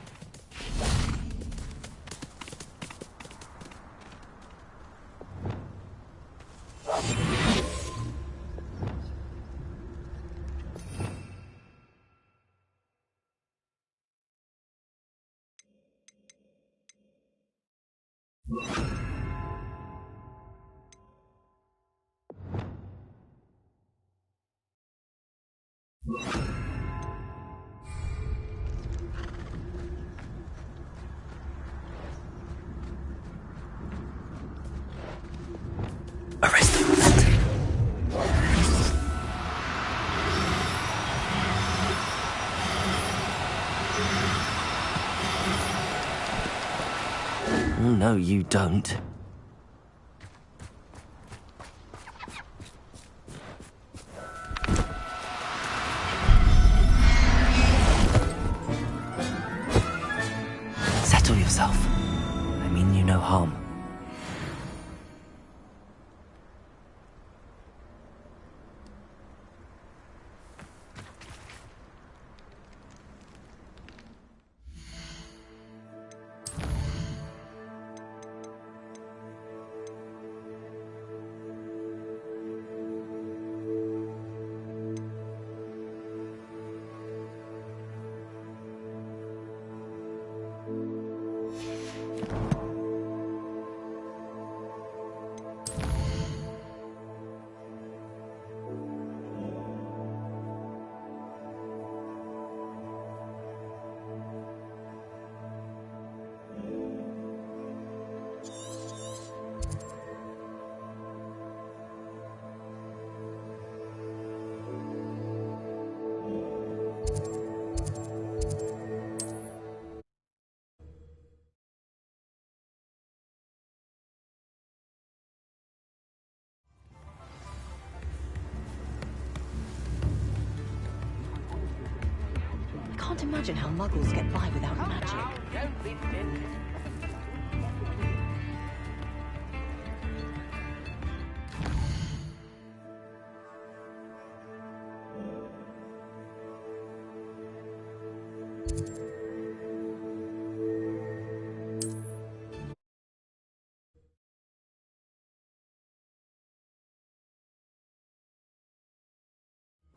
No, you don't. Settle yourself. I mean you no harm. Can't imagine how muggles get by without magic.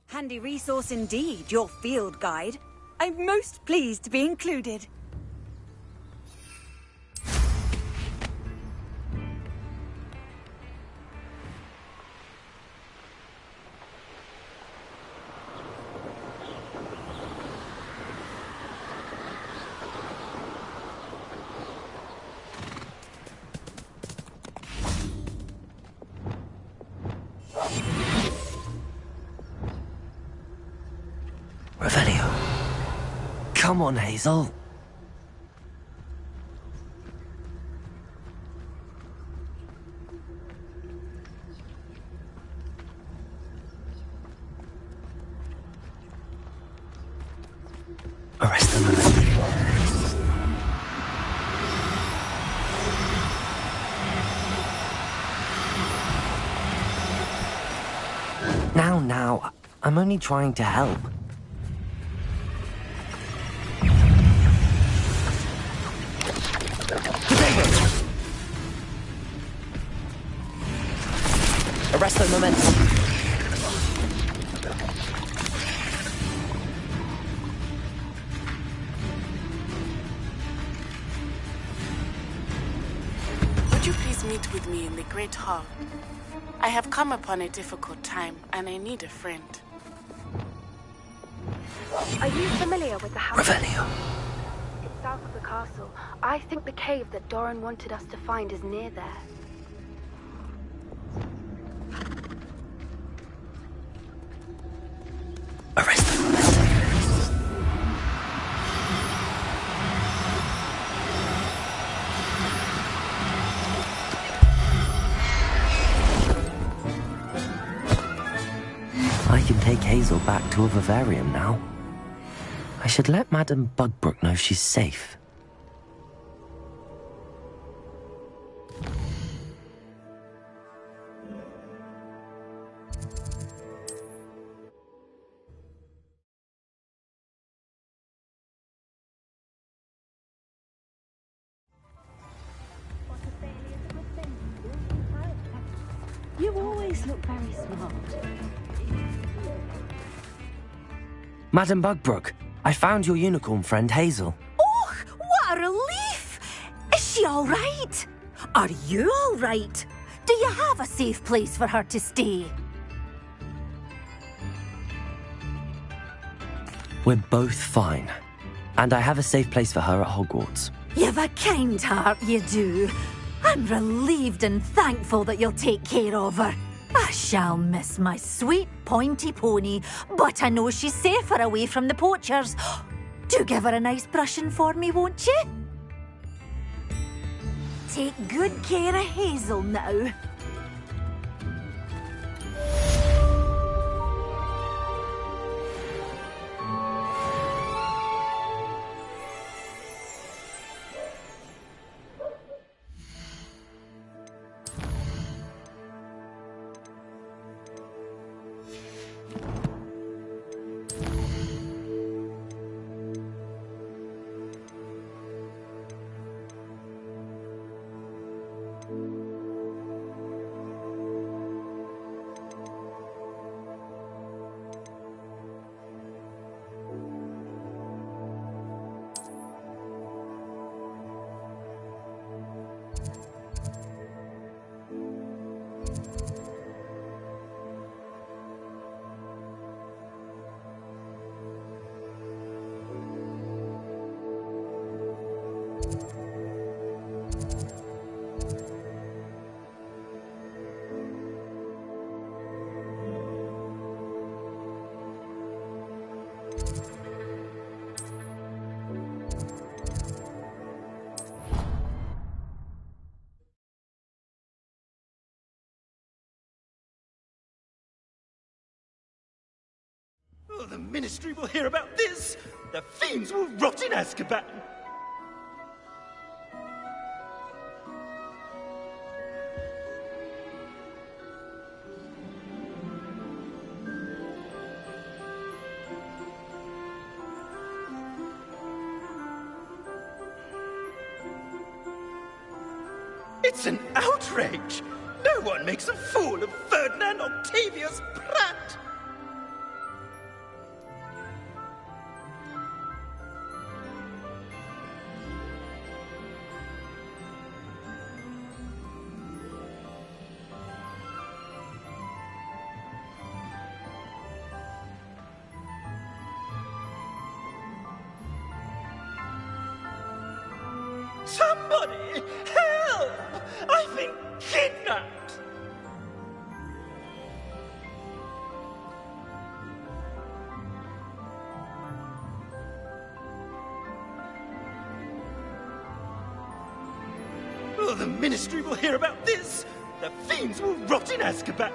Handy resource indeed, your field guide. I'm most pleased to be included. Revelio. Come on, Hazel. Arrest them. Now, I'm only trying to help. Arrest the momentum. Would you please meet with me in the Great Hall? I have come upon a difficult time, and I need a friend. Are you familiar with the house? Revelio. It's south of the castle. I think the cave that Doran wanted us to find is near there. Arrest them. I can take Hazel back to a vivarium now. I should let Madame Bugbrook know she's safe. You always look very smart. Madame Bugbrook, I found your unicorn friend Hazel. Oh, what a relief! Is she all right? Are you all right? Do you have a safe place for her to stay? We're both fine. And I have a safe place for her at Hogwarts. You've a kind heart, you do. I'm relieved and thankful that you'll take care of her. I shall miss my sweet pointy pony, but I know she's safer away from the poachers. Do give her a nice brushing for me, won't you? Take good care of Hazel now. Oh, the Ministry will hear about this! The fiends will rot in Azkaban! It's an outrage! No one makes a fool of Ferdinand Octavius Pratt! Somebody! Help! I've been kidnapped! Oh, the Ministry will hear about this! The fiends will rot in Azkaban!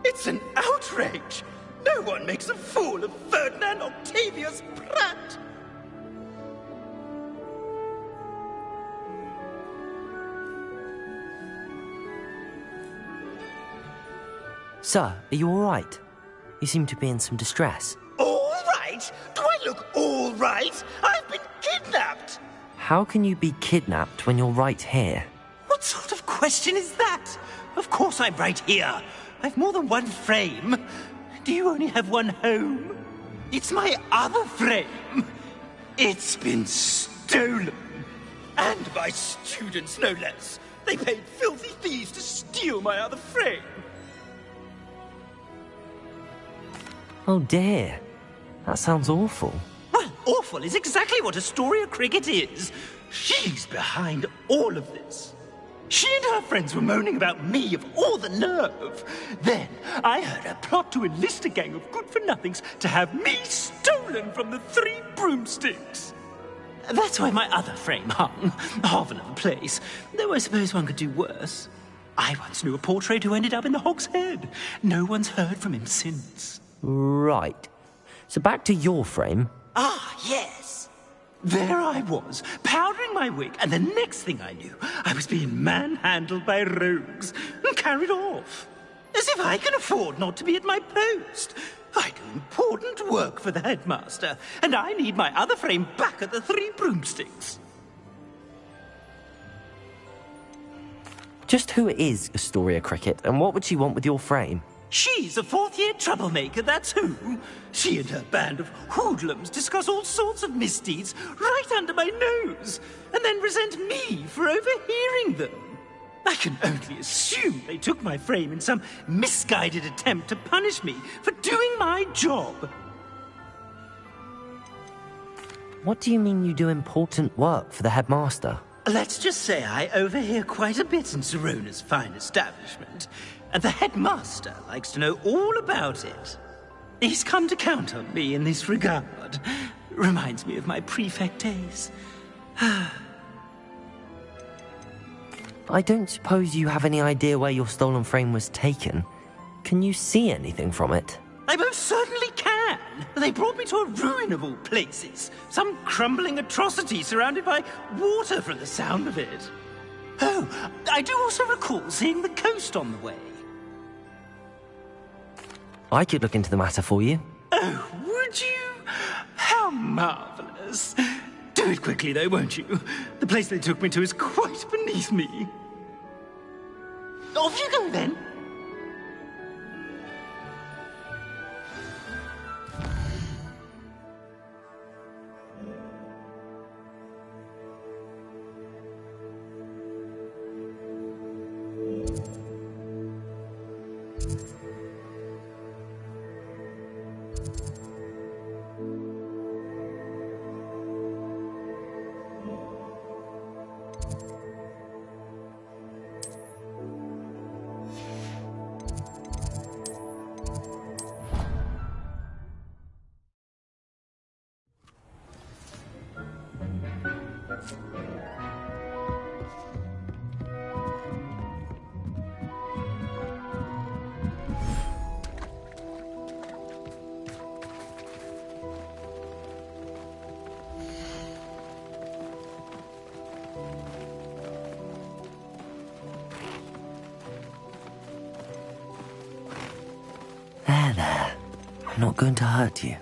It's an outrage! No one makes a fool of Ferdinand Octavius Pratt! Sir, are you all right? You seem to be in some distress. All right? Do I look all right? I've been kidnapped! How can you be kidnapped when you're right here? What sort of question is that? Of course I'm right here. I've more than one frame. Do you only have one home? It's my other frame. It's been stolen. And by students, no less. They paid filthy thieves to steal my other frame. Oh dear. That sounds awful. Well, awful is exactly what Astoria Cricket is. She's behind all of this. She and her friends were moaning about me of all the nerve. Then I heard her plot to enlist a gang of good-for-nothings to have me stolen from the Three Broomsticks. That's why my other frame hung. Half another place. Though I suppose one could do worse. I once knew a portrait who ended up in the Hog's Head. No one's heard from him since. Right. So back to your frame. Ah, yes. There I was, powdering my wig, and the next thing I knew, I was being manhandled by rogues and carried off. As if I can afford not to be at my post. I do important work for the headmaster, and I need my other frame back at the Three Broomsticks. Just who is Astoria Cricket, and what would she want with your frame? She's a fourth-year troublemaker, that's who. She and her band of hoodlums discuss all sorts of misdeeds right under my nose, and then resent me for overhearing them. I can only assume they took my frame in some misguided attempt to punish me for doing my job. What do you mean you do important work for the headmaster? Let's just say I overhear quite a bit in Sirona's fine establishment, and the headmaster likes to know all about it. He's come to count on me in this regard. Reminds me of my prefect days. I don't suppose you have any idea where your stolen frame was taken. Can you see anything from it? I most certainly can. They brought me to a ruin of all places. Some crumbling atrocity surrounded by water from the sound of it. Oh, I do also recall seeing the coast on the way. I could look into the matter for you. Oh, would you? How marvelous. Do it quickly, though, won't you? The place they took me to is quite beneath me. Off you go, then. There. I'm not going to hurt you.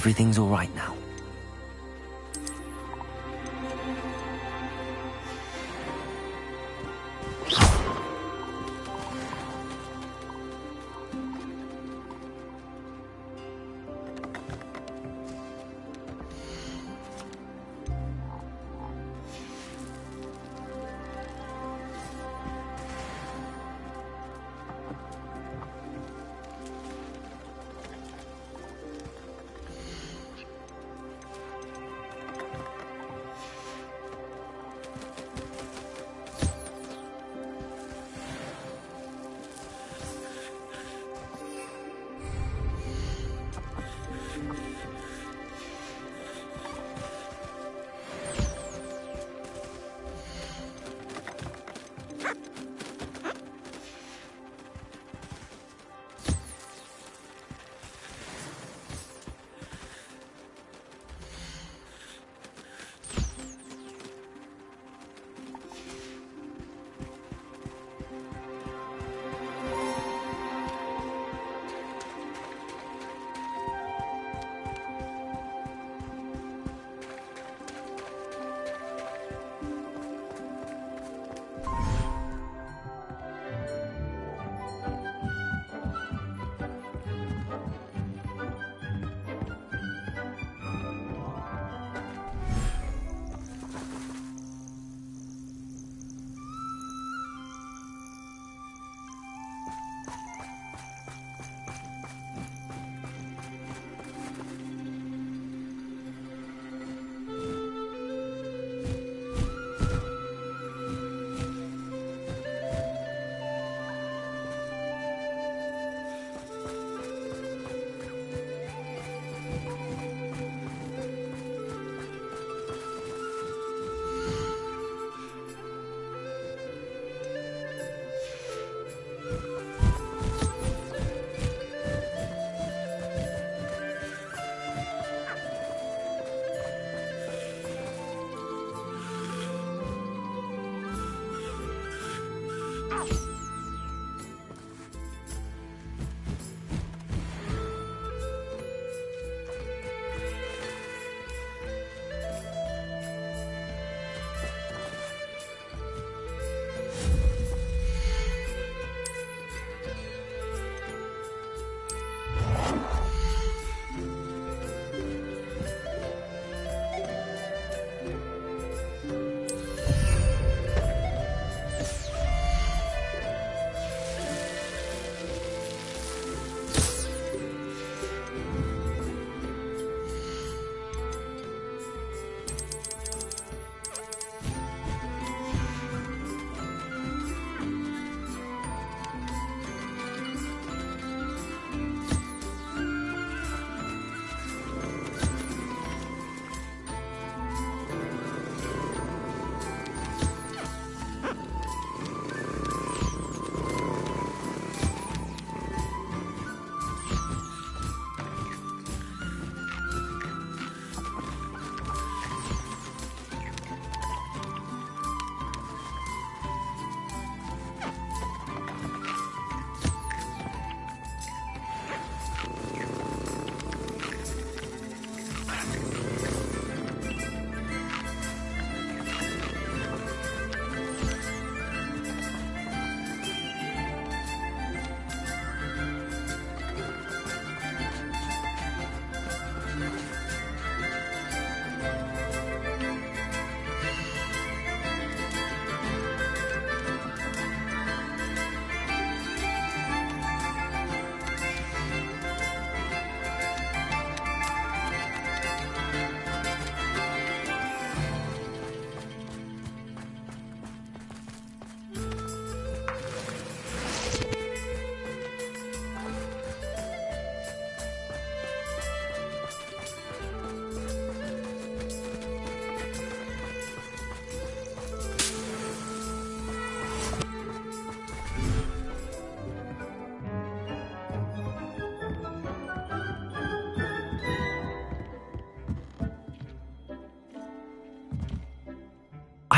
Everything's all right now.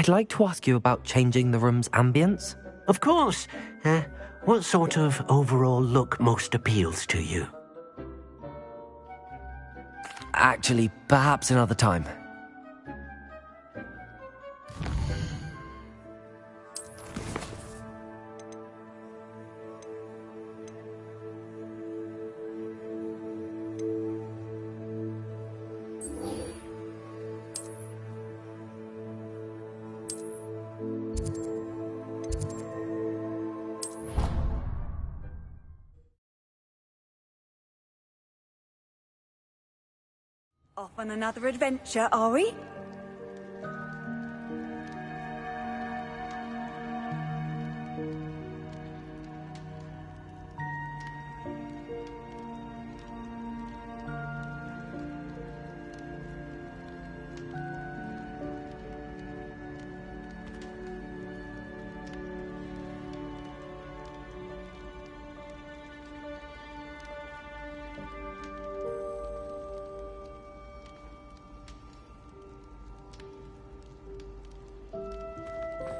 I'd like to ask you about changing the room's ambience. Of course. What sort of overall look most appeals to you? Actually, perhaps another time. Off on another adventure, are we?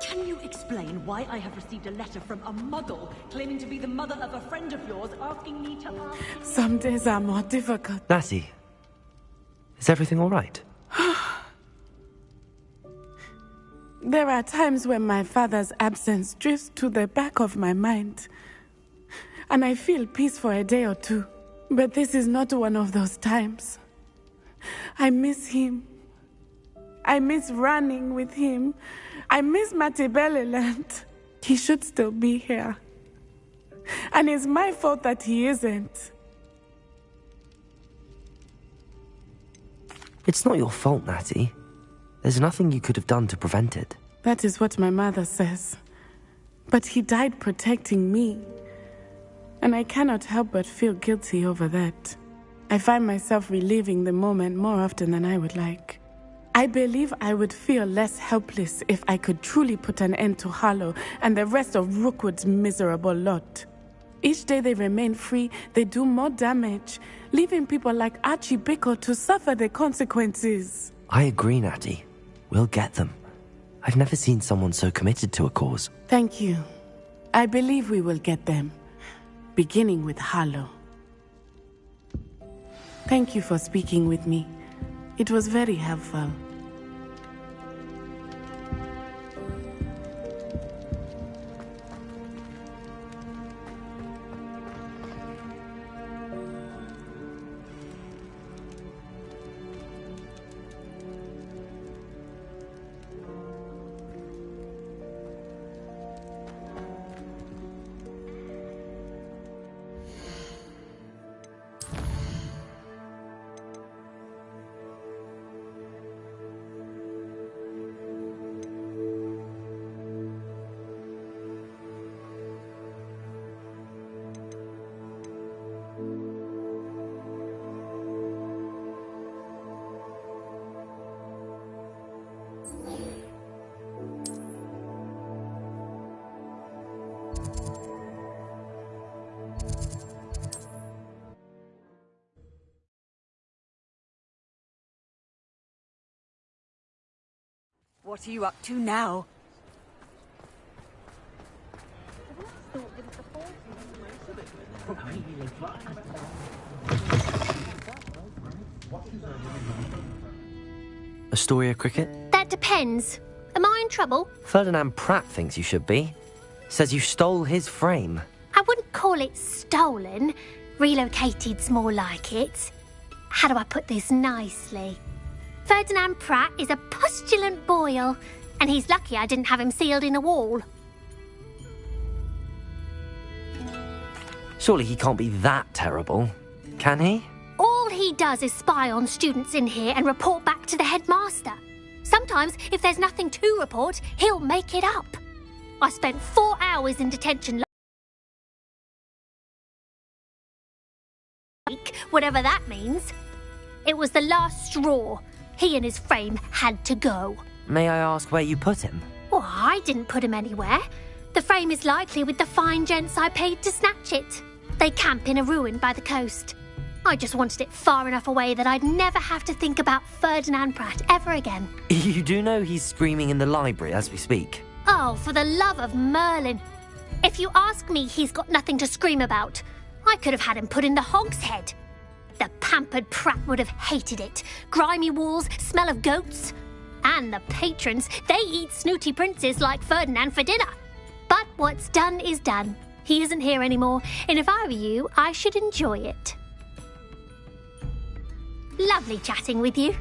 Can you explain why I have received a letter from a muggle claiming to be the mother of a friend of yours asking me to ask... Some days are more difficult. Natty, is everything all right? There are times when my father's absence drifts to the back of my mind, and I feel peace for a day or two. But this is not one of those times. I miss him. I miss running with him. I miss Matibeleland. He should still be here. And it's my fault that he isn't. It's not your fault, Natty. There's nothing you could have done to prevent it. That is what my mother says. But he died protecting me. And I cannot help but feel guilty over that. I find myself reliving the moment more often than I would like. I believe I would feel less helpless if I could truly put an end to Harlow and the rest of Rookwood's miserable lot. Each day they remain free, they do more damage, leaving people like Archie Bickle to suffer the consequences. I agree, Natty. We'll get them. I've never seen someone so committed to a cause. Thank you. I believe we will get them, beginning with Harlow. Thank you for speaking with me. It was very helpful. What are you up to now? Astoria Cricket? That depends. Am I in trouble? Ferdinand Pratt thinks you should be. Says you stole his frame. I wouldn't call it stolen. Relocated's more like it. How do I put this nicely? Ferdinand Pratt is a postulant boil, and he's lucky I didn't have him sealed in a wall. Surely he can't be that terrible, can he? All he does is spy on students in here and report back to the headmaster. Sometimes, if there's nothing to report, he'll make it up. I spent 4 hours in detention whatever that means. It was the last straw. He and his frame had to go. May I ask where you put him? Well, I didn't put him anywhere. The frame is likely with the fine gents I paid to snatch it. They camp in a ruin by the coast. I just wanted it far enough away that I'd never have to think about Ferdinand Pratt ever again. You do know he's screaming in the library as we speak? Oh, for the love of Merlin. If you ask me, he's got nothing to scream about. I could have had him put in the hogshead. The pampered Pratt would have hated it. Grimy walls, smell of goats. And the patrons, they eat snooty princes like Ferdinand for dinner. But what's done is done. He isn't here anymore, and if I were you, I should enjoy it. Lovely chatting with you.